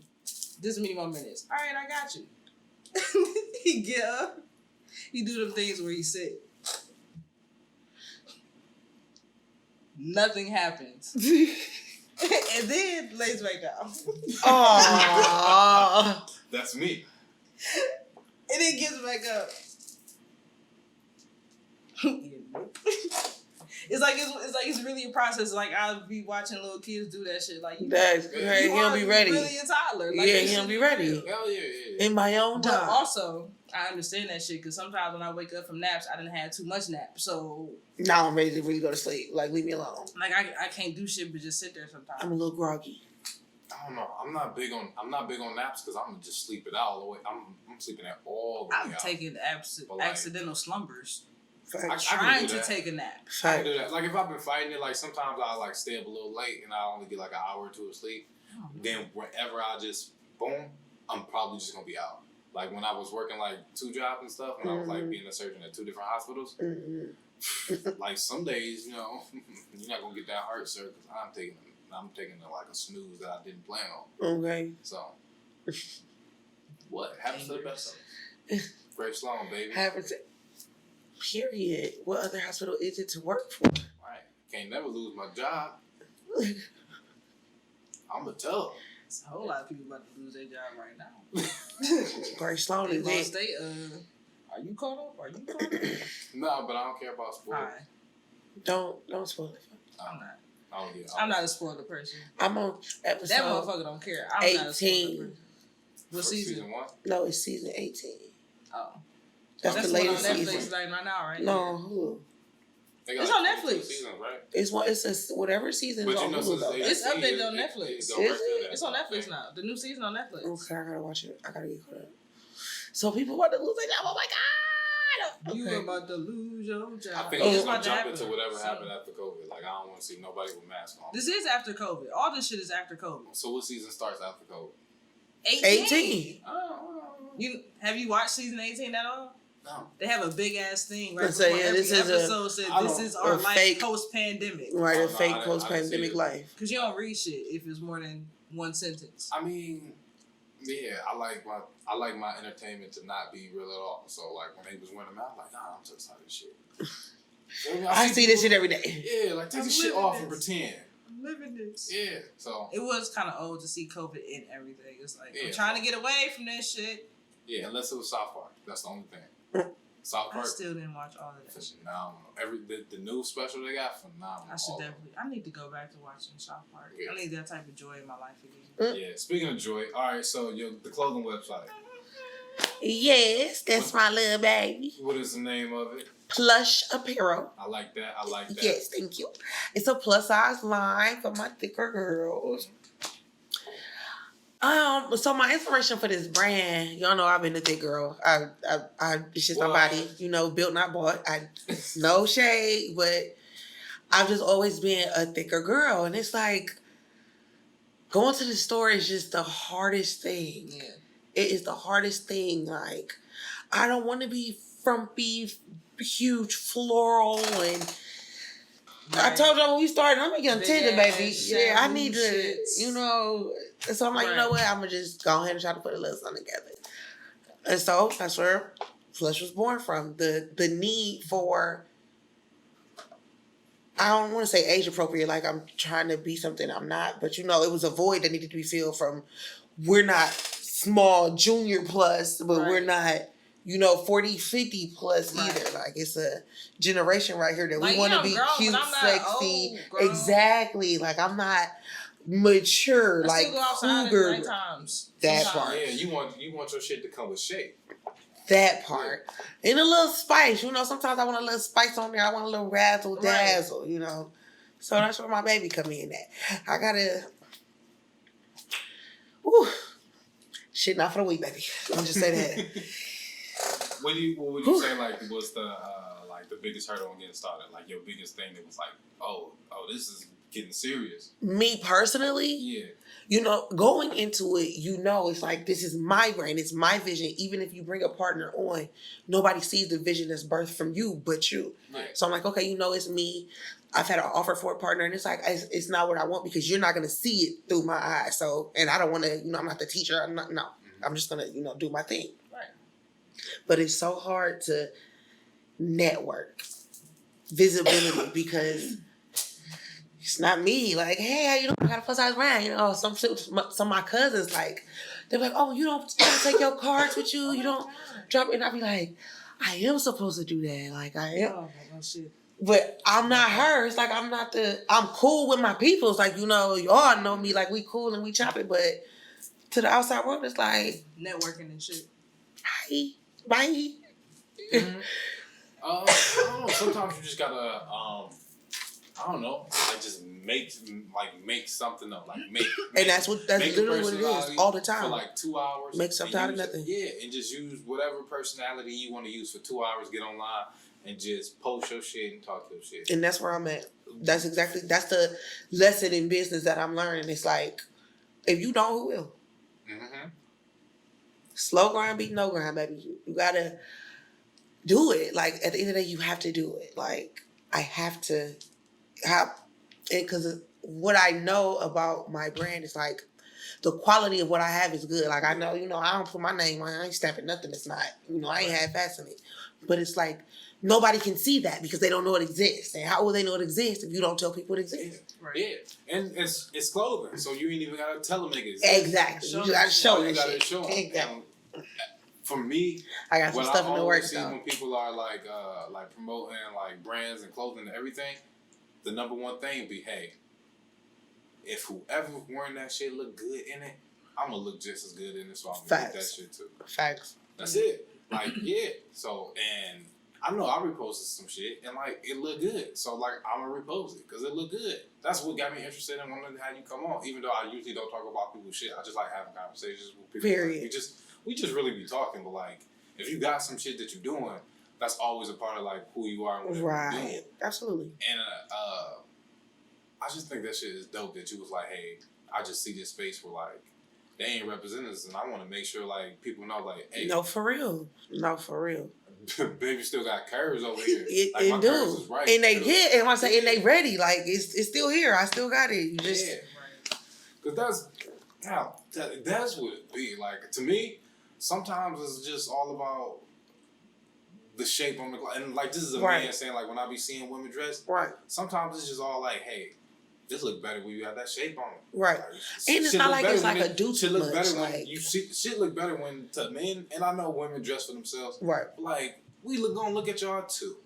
This many more minutes. All right, I got you. He get up. He do them things where he sit. Nothing happens. And then lays back down. Aww. That's me. And then gets back up. It's really a process. Like I'll be watching little kids do that shit. Like that's great. He don't be ready. Really a toddler. Like, yeah, he don't be ready. Hell yeah. In my own time. But also, I understand that shit because sometimes when I wake up from naps, I didn't have too much nap. So now I'm ready to really go to sleep. Like leave me alone. Like I can't do shit but just sit there sometimes. I'm a little groggy. I don't know. I'm not big on naps because I'm gonna just sleep it out all the way. I'm sleeping it all the way out. I'm taking accidental slumbers. I'm trying to take a nap. I can do that. Like if I've been fighting it, like sometimes I like stay up a little late and I only get like an hour or two of sleep. Then whenever I just boom, I'm probably just gonna be out. Like when I was working like 2 jobs and stuff, when I was like being a surgeon at 2 different hospitals. Like some days, you know, you're not gonna get that hurt, sir, because I'm taking like a snooze that I didn't plan on. Okay. So what happens to the best of us? Grace Sloan, baby. Period. What other hospital is it to work for? Right. Can't never lose my job. I'm gonna tell them. There's a whole lot of people about to lose their job right now. Grace Sloan is it. Are you caught up? No, but I don't care about sports. Right. Don't spoil it. I'm not. I'm not a spoiler person. I'm on episode. That motherfucker don't care. I'm 18. not a spoiler person. What season 1? No, it's season 18. Oh. That's the latest on Netflix season. right now, right? No, Hulu. It's on Netflix. Seasons, right? It's whatever season is on Hulu though. It's updated on Netflix. Is it? It's on Netflix now. The new season on Netflix. Okay, I gotta watch it. I gotta get caught up. So people about to lose their job. Oh my god! You about to lose your job. I think I'm just gonna jump into whatever happened after COVID. Like I don't want to see nobody with masks on. This is after COVID. All this shit is after COVID. So what season starts after COVID? 18. Have you watched season 18 at all? No. They have a big ass thing right before every episode says this is our life post pandemic. Right, a fake post pandemic life. Because you don't read shit if it's more than one sentence. I mean, yeah, I like my entertainment to not be real at all. So like when they was wearing them out, like, nah, I'm so tired of shit. I see this shit every day. Yeah, like take the shit off and pretend. I'm living this. Yeah, so it was kind of old to see COVID in everything. It's like I'm trying to get away from this shit. Yeah, unless it was South Park. That's the only thing. South Park. I still didn't watch all of that. Phenomenal. The new special they got, phenomenal. I need to go back to watching South Park. Yeah. I need that type of joy in my life again. Yeah. Speaking of joy, all right. So the clothing website. Yes, that's my little baby. What is the name of it? Plush Apparel. I like that. Yes, thank you. It's a plus size line for my thicker girls. So my inspiration for this brand, y'all know I've been a thick girl. It's just my body, built not bought. No shade, but I've just always been a thicker girl, and it's like going to the store is just the hardest thing. Yeah. It is the hardest thing. Like, I don't want to be frumpy, huge floral, and I told y'all when we started, I'm a young tender, baby. Yeah, I need to, So I'm like, you know what? I'm going to just go ahead and try to put a little something together. And so that's where Flush was born from. The need for, I don't want to say age appropriate, like I'm trying to be something I'm not, but it was a void that needed to be filled from, we're not small junior plus, but we're not, 40, 50 plus either. Like, it's a generation right here that we want to be cute, sexy. Exactly. Like, I'm not mature, like cougar. That part. Yeah, you want your shit to come with shape. That part. And a little spice. Sometimes I want a little spice on there. I want a little razzle dazzle, So that's where my baby come in at. I gotta... Whew. Shit not for the week, baby. I'll just say that. What would you say was the biggest hurdle on getting started? Like your biggest thing that was like, oh, this is getting serious. Me personally? Yeah. Going into it, it's like, this is my brand, it's my vision. Even if you bring a partner on, nobody sees the vision that's birthed from you but you. Right. So I'm like, okay, it's me. I've had an offer for a partner, and it's like, it's not what I want because you're not going to see it through my eyes. So, and I don't want to, I'm not the teacher. No. I'm just going to, do my thing. Right. But it's so hard to network visibility because it's not me. Like, hey, how you doing? I got a plus size brand. Some of my cousins, like, they're like, oh, you don't take your cards with you. You don't drop it. And I be like, I am supposed to do that. Like, I am. Oh, shit. But I'm not her. It's like, I'm cool with my people. It's like, y'all know me. Like, we cool and we chop it. But to the outside world, it's like, networking and shit. Hi. Bye. Mm-hmm. I don't know. Sometimes you just gotta, I don't know, just make something up, and that's literally what it is all the time. For 2 hours, make something out of nothing. Yeah, and just use whatever personality you want to use for 2 hours. Get online and just post your shit and talk your shit. And that's where I'm at. That's the lesson in business that I'm learning. It's like, if you don't, who will? Mm-hmm. Slow grind beat no grind, baby. You gotta do it. Like, at the end of the day, you have to do it. Like, I have to have it because what I know about my brand is like the quality of what I have is good. Like, I know, I don't put my name on it. I ain't stamping nothing that's not, I ain't half-assing it. But it's like, nobody can see that because they don't know it exists. And how will they know it exists if you don't tell people it exists? Right. Yeah. And it's clothing, so you ain't even got to tell them it exists. Exactly. You got to show it. You got to show them. Exactly. For me, I got some stuff in the works, though. When people are like promoting like brands and clothing and everything, the number one thing be, hey, if whoever's wearing that shit look good in it, I'm gonna look just as good in it, so I'm gonna get that shit too. Facts. That's it. Like, yeah. So, and I know I reposted some shit and it looked good. So I'm gonna repost it because it looked good. That's what got me interested in wanting to have you come on. Even though I usually don't talk about people's shit, I just like having conversations with people. Period. We just really be talking, but if you got some shit that you're doing, that's always a part of who you are and what you're doing. Absolutely. And I just think that shit is dope that you was like, hey, I just see this space where they ain't representing us, and I want to make sure people know hey. No, for real. Baby still got curves over here. It do. Right, and they get, and I say, and they ready. It's still here. I still got it. You just. Yeah. Because that's what it be. To me, sometimes it's just all about the shape on the and this is a man saying when I be seeing women dress. Right. Sometimes it's just all hey, this look better when you have that shape on it. Right. And it's not like it's a dude shit look better when you see shit look better when to men, and I know women dress for themselves. Right. But we gonna look at y'all too.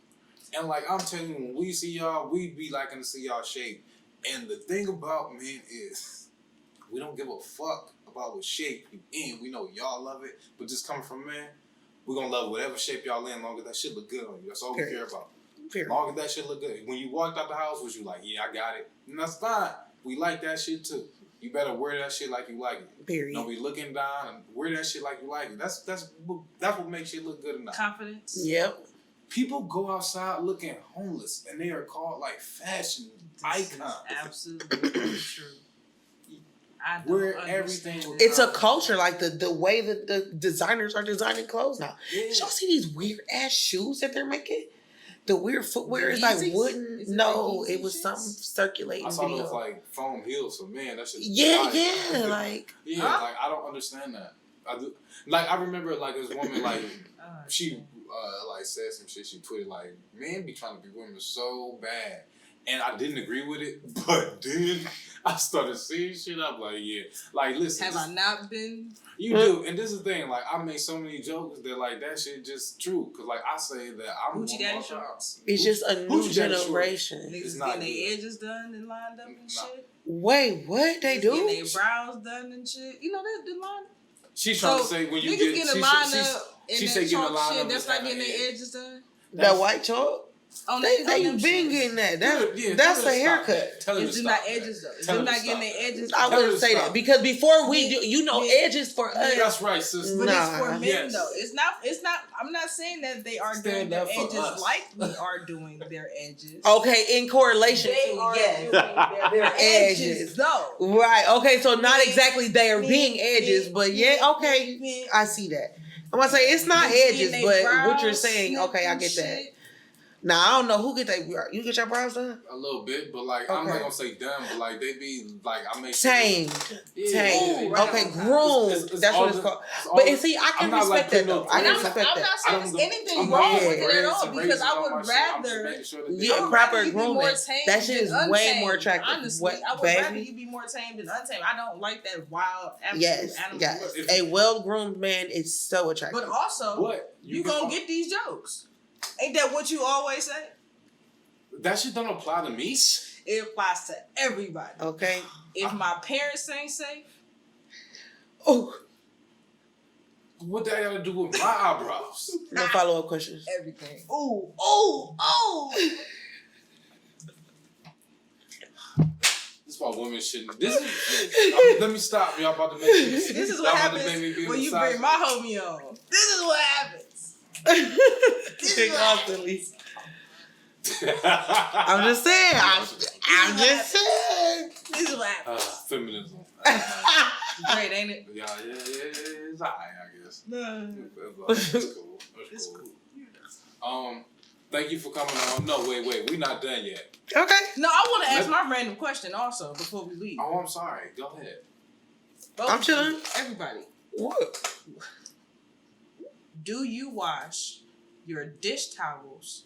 And like I'm telling you, when we see y'all, we be liking to see y'all shape. And the thing about men is, we don't give a fuck about what shape you in. We know y'all love it, but just coming from men, we're gonna love whatever shape y'all in, as long as that shit look good on you. That's all we care about. As long as that shit look good. When you walked out the house, was you like, yeah, I got it? And that's fine. We like that shit too. You better wear that shit like you like it. Period. Don't be looking down and wear that shit like you like it. That's what makes shit look good enough. Confidence. Yep. People go outside looking homeless, and they are called like fashion icons. Absolutely true. Where everything. It's a culture, like the way that the designers are designing clothes now. Yeah. Did y'all see these weird ass shoes that they're making? The weird footwear is like wooden. It was some circulating I saw video. those like foam heels, so man, that shit. Like like I don't understand that. I do. Like I remember like this woman like she like said some shit. She tweeted like, "Men be trying to be women so bad," and I didn't agree with it. But then I started seeing shit. I'm like, yeah, like listen. Have I not been? You do, and this is the thing. Like I make so many jokes that like that shit just true. Cause like I say that I'm Gucci daddy shorts. It's just a new generation. Niggas getting their edges done and lined up and shit. Wait, what they do? Getting their brows done and shit. You know they line. She's trying to say when you niggas getting lined up and she that say getting chalk lined shit. up. That's like getting their edges done. That white chalk. They been getting that. That's a haircut. It's not edges though. It's not getting their edges. I wouldn't say that because before we do, edges for us. That's right, sister. But it's for men though. It's not. I'm not saying that they are doing their edges like we are doing their edges. Okay, in correlation they are doing their edges though. Right. Okay. So not exactly they are being edges, but yeah. Okay, I see that. I'm gonna say it's not edges, but what you're saying. Okay, I get that. Now I don't know who get that. You get your brows done? A little bit, but like I'm not gonna say done, but like they be like I make tamed. Tamed. Okay, groomed. That's what it's called. But see, I can respect that though. I can respect that. I'm not saying there's anything wrong with it at all because I would rather proper grooming. That shit is way more attractive. Honestly, I would rather you be more tamed than untamed. I don't like that wild absolute animal. Yes. A well groomed man is so attractive. But also, you gonna get these jokes. Ain't that what you always say? That shit don't apply to me. It applies to everybody. Okay. If my parents ain't safe. Oh. What that got to do with my eyebrows? No follow-up questions. Everything. Oh. This is why women shouldn't. Let me stop. Y'all about to make me. This is what happens when you bring my homie on. This is what happens. Constantly. I'm just saying. I'm just saying. This is what happens. Feminism. Great, ain't it? Yeah. It's alright, I guess. No. It's cool. It's cool. Thank you for coming on. No, wait. We're not done yet. Okay. No, I want to ask my random question also before we leave. Oh, I'm sorry. Go ahead. I'm chilling. Everybody. What? Do you wash your dish towels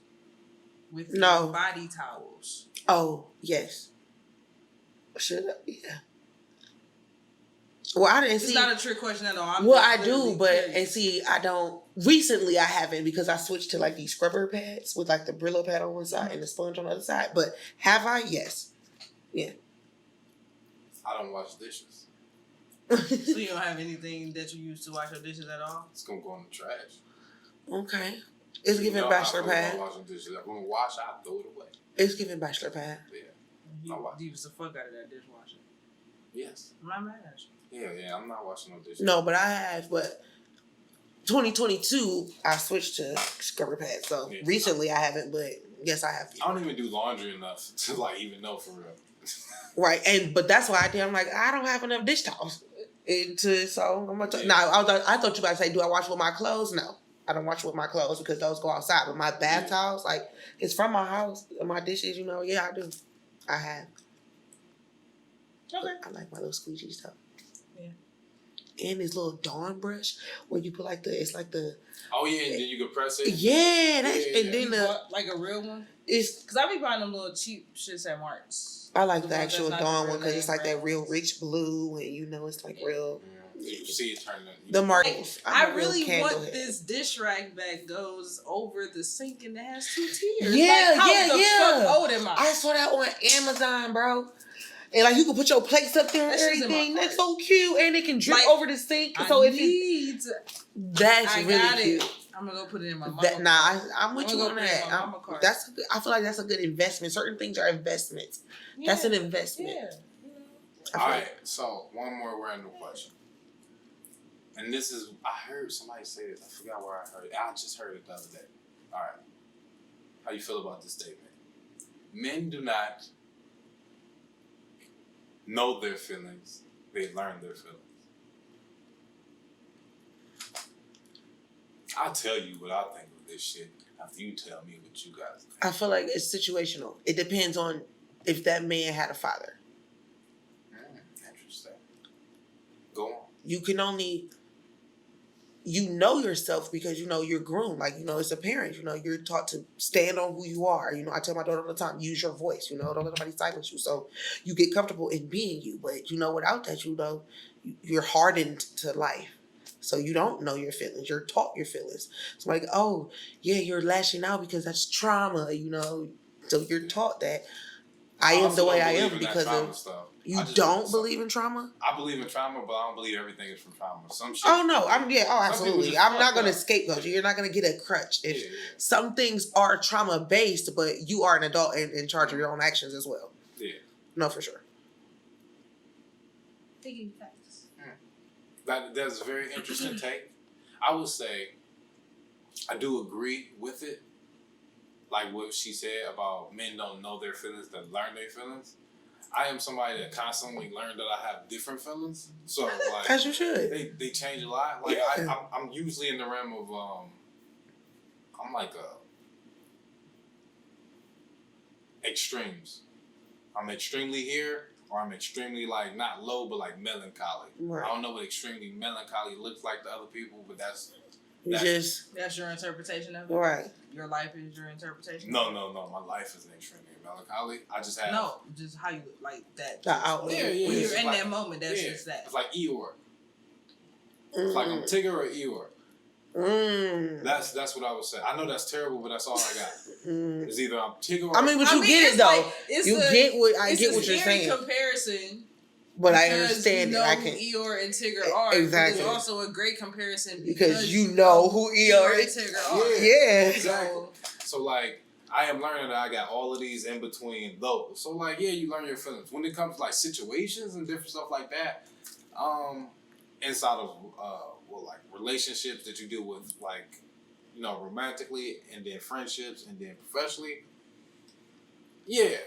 with your body towels? Oh, yes. Should I? Yeah. Well, I didn't see. It's not a trick question at all. I do, but I don't. Recently, I haven't because I switched to like these scrubber pads with like the Brillo pad on one side and the sponge on the other side. But have I? Yes. Yeah. I don't wash dishes. So you don't have anything that you use to wash your dishes at all? It's gonna go in the trash. Okay. It's giving bachelor pad. I'm washing dishes. I'm gonna wash. I throw it away. It's giving bachelor pad. Yeah. You use the fuck out of that dishwasher. Yes. I'm not mad at you. Yeah. I'm not washing no dishes. No, but I have. But 2022, I switched to scrubber pads. So recently, I haven't. But yes, I have. I don't even do laundry enough to like even know for real. Right, but that's why I did. I'm like, I don't have enough dish towels. So I'm gonna. I thought you about to say, do I wash with my clothes? No, I don't wash with my clothes because those go outside. But my bath towels, like, it's from my house. My dishes, yeah, I do. I have. Okay. I like my little squeegee stuff. Yeah. And this little Dawn brush where you put it's like the. Oh yeah, and then you can press it. Yeah, and then like a real one. It's because I be buying them little cheap shits at Mart's. I like the actual Dawn one because it's like that real rich blue and it's like real. You see it turning. The marbles. I really want this dish rack that goes over the sink and it has 2 tiers. Yeah, like, how the fuck old am I saw that on Amazon, bro. And like you can put your plates up there and everything. That's so cute, and it can drip over the sink. So that's really cute. I'm gonna go put it in my mama. I'm with you on that. I feel like that's a good investment. Certain things are investments. Yeah, that's an investment. Yeah. All right. So one more random question, and this is I heard somebody say this. I forgot where I heard it. I just heard it the other day. All right. How you feel about this statement? Men do not know their feelings. They learn their feelings. I'll tell you what I think of this shit after you tell me what you guys think. I feel like it's situational. It depends on if that man had a father. Interesting. Go on. You can only... You know yourself because, you're groomed. Like, as a parent, you're taught to stand on who you are. I tell my daughter all the time, use your voice, don't let nobody silence you. So you get comfortable in being you. But, without that, you're hardened to life. So you don't know your feelings. You're taught your feelings. It's like, oh, yeah, you're lashing out because that's trauma, So you're taught that I am the way I am because of... Stuff. You don't believe in trauma? I believe in trauma, but I don't believe everything is from trauma. Some shit. Oh no, absolutely. I'm not gonna scapegoat you. You're not gonna get a crutch. Some things are trauma based, but you are an adult and in charge of your own actions as well. Yeah. No, for sure. Thinking facts. That's a very interesting take. I would say I do agree with it. Like what she said about men don't know their feelings, they learn their feelings. I am somebody that constantly learned that I have different feelings. So like, as you should. They change a lot. Like I'm usually in the realm of I'm like extremes. I'm extremely here, or I'm extremely like not low, but like melancholy. Right. I don't know what extremely melancholy looks like to other people, but that's your interpretation of it. Right. Your life is your interpretation. No. My life isn't extremely melancholy. I just have just how you like that. When you're in that moment, that's just that. It's like Eeyore. It's like I'm Tigger or Eeyore. That's what I would say. I know that's terrible, but that's all I got. It's either I'm Tigger or... but you get it though. Like, I get what you're saying. Comparison. But I understand it. I can. Who Eeyore and Tigger are. Exactly. It's also a great comparison because you know who Eeyore and Tigger are. Yeah. Exactly. So like, I am learning that I got all of these in between those. So like, yeah, you learn your feelings when it comes to like situations and different stuff like that. Inside of like relationships that you deal with, like romantically, and then friendships, and then professionally. Yeah,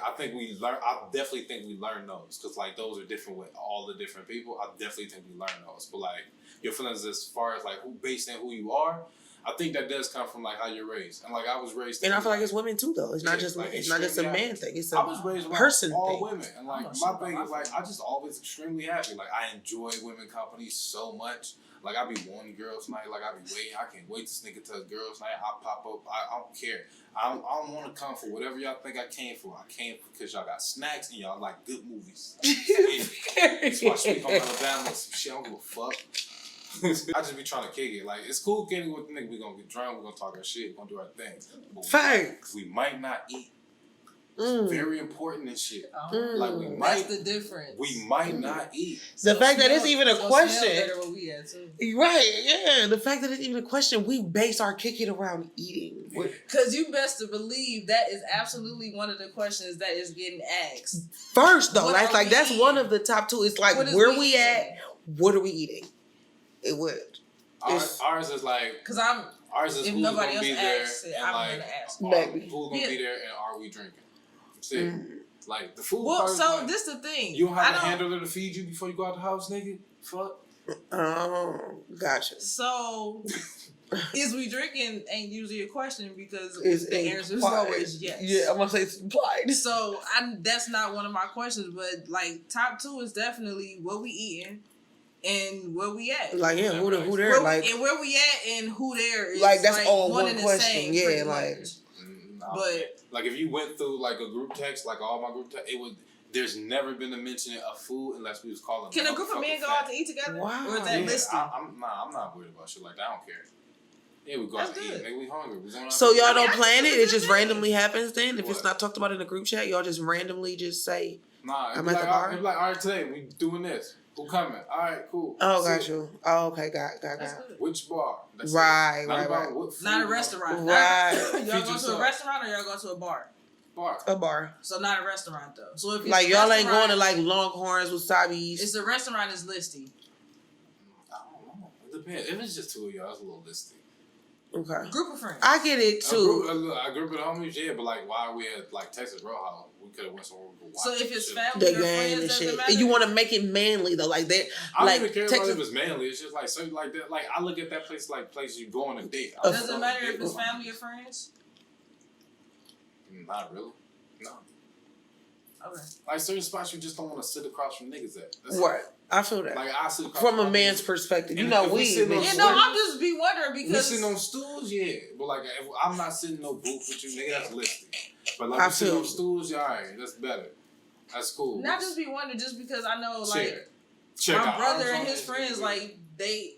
I think we learn. I definitely think we learn those because like those are different with all the different people. I definitely think we learn those. But like your feelings as far as like who based on who you are, I think that does come from like how you're raised. And like I was raised, and I feel like it's women too though. It's not just like, it's not just a man thing. It's a I was raised person all thing. Women, and like my thing is like I just always extremely happy. Like I enjoy women company so much. Like I be wanting girls night. Like I be waiting. I can't wait to sneak into a girls night. I pop up. I don't care. I don't want to come for whatever y'all think I came for. I came because y'all got snacks and y'all like good movies. That's why I speak on Alabama. Some shit. I don't give a fuck. I just be trying to kick it. Like it's cool getting with the nigga. We gonna get drunk. We gonna talk our shit. We gonna do our thing. Facts. We might not eat. It's very important and shit. Like we might. That's the difference. We might not eat. The fact that it's even a question. Right, yeah. The fact that it's even a question, we base our kicking around eating. Because you best to believe that is absolutely one of the questions that is getting asked. First though, that's one of the top two. It's like where we at, what are we eating? It would. Ours is like ours is if who's nobody gonna be else there asks it, and I'm like gonna ask. Who's gonna be there and are we drinking? Like the food. Well, so like, this the thing. You don't have a handler to feed you before you go out the house, nigga. Fuck. Oh, gotcha. So, is we drinking ain't usually a question because the answer is always yes. Yeah, I'm gonna say it's implied. So that's not one of my questions, but like top two is definitely what we eating and where we at. Like yeah, who there? Like and where we at and who there is. Like that's like all one question. Same, yeah, like. But like if you went through like a group text, like all my group text, there's never been a mention of food unless we was calling. Can a group of men go out to eat together? Wow. Or is that listed? I'm not worried about shit like that. I don't care. Yeah, we go out to eat. Maybe we hungry. So y'all don't plan it? It just randomly happens then? If it's not talked about in the group chat, y'all just randomly just say, nah, I'm at the bar? It's like, all right, today we doing this. Who coming? All right, cool. Oh, got you. Oh, okay, got. Which bar? Right. Not a restaurant. Right. Y'all go to a restaurant or y'all go to a bar? A bar. So not a restaurant though. So if it's like y'all ain't going to like Longhorns, Wasabi's. It's a restaurant is listy. I don't know. It depends. If it's just two of y'all, it's a little listy. Okay. Group of friends. I get it too. A group of homies, yeah, but like while we at like Texas Roadhouse, we could have went somewhere we could watch. So if it's family or friends, and shit, and you want to make it manly though, like that. I don't like even care Texas, if it's manly. It's just like something like that. Like I look at that place like place you go on a date. Does it matter if it's family or friends? Not really. No. Okay. Like certain spots you just don't want to sit across from niggas at. Right. I feel that. Like I sit across from a man's perspective. You know, I'm just be wondering because we sitting on stools, yeah. But like, if I'm not sitting in no booth with you, nigga. That's listed. But like, sitting on stools, yeah, alright, that's better. That's cool. Not just be wondering, just because I know, like, Check my brother and his friends, like they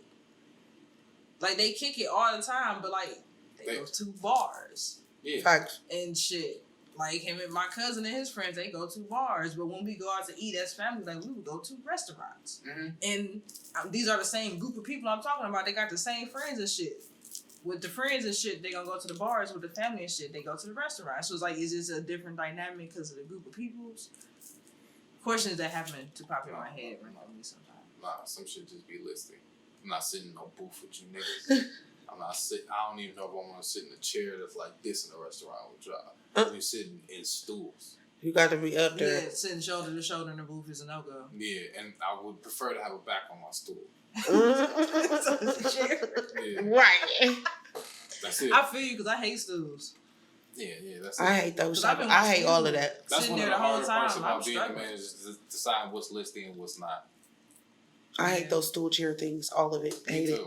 kick it all the time, but like they go to bars, yeah, facts and shit. Like him and my cousin and his friends, they go to bars. But when we go out to eat as family, like we would go to restaurants. Mm-hmm. And these are the same group of people I'm talking about. They got the same friends and shit. With the friends and shit, they gonna go to the bars. With the family and shit, they go to the restaurants. So it's like, is this a different dynamic because of the group of people's? Questions that happen to pop in my head randomly sometimes. Nah, some shit just be listed. I'm not sitting in no booth with you niggas. I'm not sitting. I don't even know if I want to sit in a chair that's like this in a restaurant with y'all. You're sitting in stools. You got to be up there. Yeah, sitting shoulder to shoulder in the booth is a no go. Yeah, and I would prefer to have a back on my stool. Yeah. Right. That's it. I feel you because I hate stools. Yeah, that's it. I hate those. I hate all of that. That's one of the hardest parts about being a man is deciding what's listed and what's not. I hate those stool chair things. All of it. I hate it.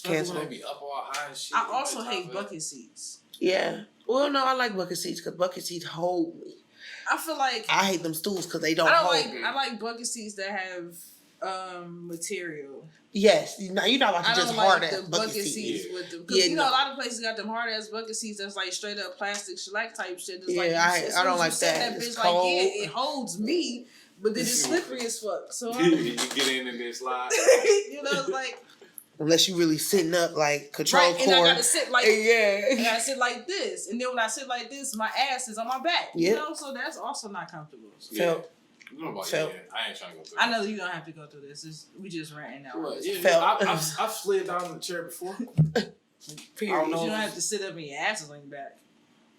Cancel. They be up all high and shit. I also hate bucket seats. Yeah. Well, no, I like bucket seats because bucket seats hold me. I feel like I hate them stools because they don't hold me. I like bucket seats that have material. Yes, you're not about to just hard ass bucket seats with them. Because a lot of places got them hard ass bucket seats that's like straight up plastic shellac type shit. It's I don't like that. It's cold. Like, it holds me, but then it's slippery as fuck. So you get in and then slide. It's like. Unless you really sitting up like control core. And I gotta sit like I gotta sit like this. And then when I sit like this, my ass is on my back. You know, so that's also not comfortable. So. Yeah. I ain't trying to go through I know you don't have to go through this. We just ranting now. I've slid down in the chair before. You don't have to sit up and your ass is on your back.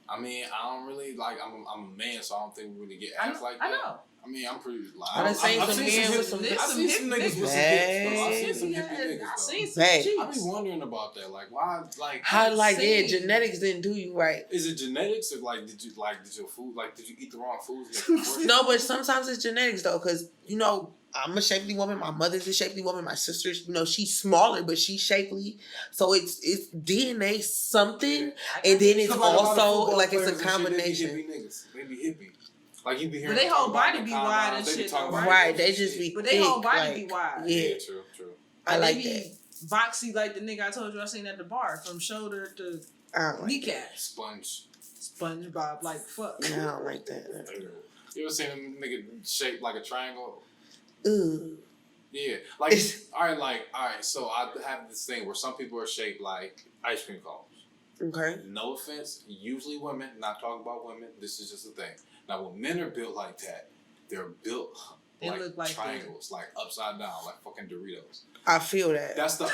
I mean, I don't really like. I'm a man, so I don't think we really get ass like that. I know. I mean, I'm pretty. I've seen some niggas with some niggas with some hips. I've seen some hippie niggas. I've seen some cheeks. I be wondering about that. Like, why? Like, how? Like, genetics didn't do you right. Is it genetics or like did your food? Like, did you eat the wrong foods? No, but sometimes it's genetics though, because I'm a shapely woman. My mother's a shapely woman. My sister's, she's smaller, but she's shapely. So it's DNA something, and then it's also like it's a combination. They be hippie. Like you be hearing, but they whole body be wide and shit. Right, they just be. But they whole body be wide. Yeah, true. I like that. Boxy like the nigga I told you I seen at the bar, from shoulder to kneecap. SpongeBob, like fuck. Yeah, I don't like that. You ever seen a nigga shaped like a triangle? Ooh. Yeah, like all right. So I have this thing where some people are shaped like ice cream cones. Okay. No offense, usually women. Not talking about women. This is just a thing. Now, when men are built like that, they're built like triangles, like upside down, like fucking Doritos. I feel that. That's the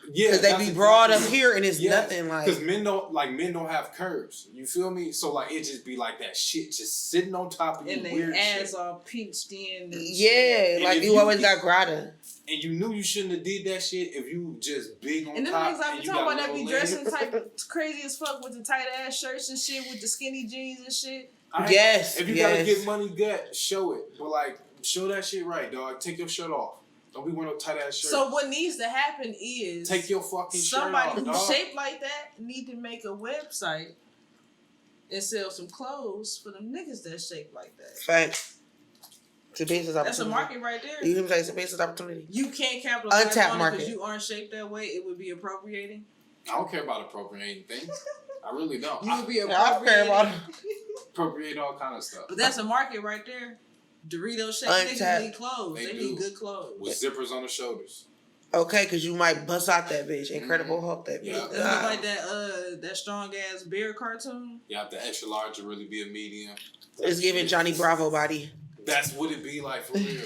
because they be broad up here and it's nothing like. Because men don't have curves. You feel me? So like it just be like that shit just sitting on top of you. And their ass all pinched in. Yeah, like you always got grata. And you knew you shouldn't have did that shit if you just big on top. And them niggas I be talking about that be dressing type crazy as fuck with the tight ass shirts and shit, with the skinny jeans and shit. Yes. If you gotta get money, show it. But like, show that shit right, dog. Take your shirt off. Don't be wearing no tight ass shirt. So what needs to happen is take your fucking shirt off. Somebody who's shaped like that need to make a website and sell some clothes for them niggas that's shaped like that. Facts. It's a business opportunity. That's a market right there. You hear me say it's a business opportunity? You can't capitalize Untapped on it market. because you aren't shaped that way. It would be appropriating. I don't care about appropriating things. I really don't. You would be I don't care appropriating. about appropriate all kind of stuff. But that's a market right there. Doritos shake niggas need clothes. They need good clothes. With zippers on the shoulders. Okay, because you might bust out that bitch. Incredible Hulk that bitch. Yeah. It look like that strong ass bear cartoon. You have the extra large to really be a medium. It's giving Johnny Bravo body. That's what it be like for real.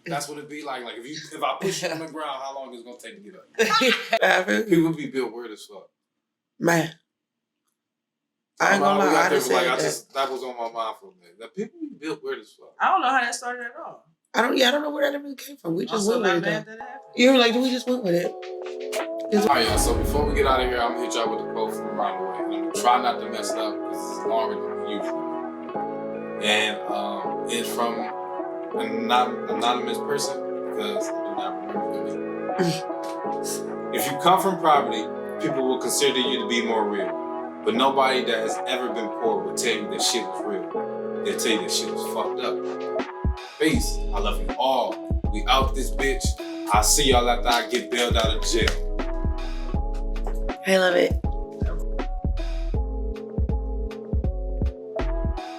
That's what it be like. Like if I push you on the ground, how long is it gonna take to get up? People be built weird as fuck. Man. I ain't gonna lie. That was on my mind for a minute. That people be built weird as fuck. I don't know how that started at all. I don't know where that really came from. We just went with it. You were like, we just went with it. Alright, y'all. So before we get out of here, I'm gonna hit y'all with the quote from around the way. And I'm gonna try not to mess it up because it's longer than usual. And it's from an anonymous person because I do not remember the name. If you come from poverty, people will consider you to be more real. But nobody that has ever been poor will tell you that shit was real. They'll tell you that shit was fucked up. Peace. I love you all. We out this bitch. I'll see y'all after I get bailed out of jail. I love it.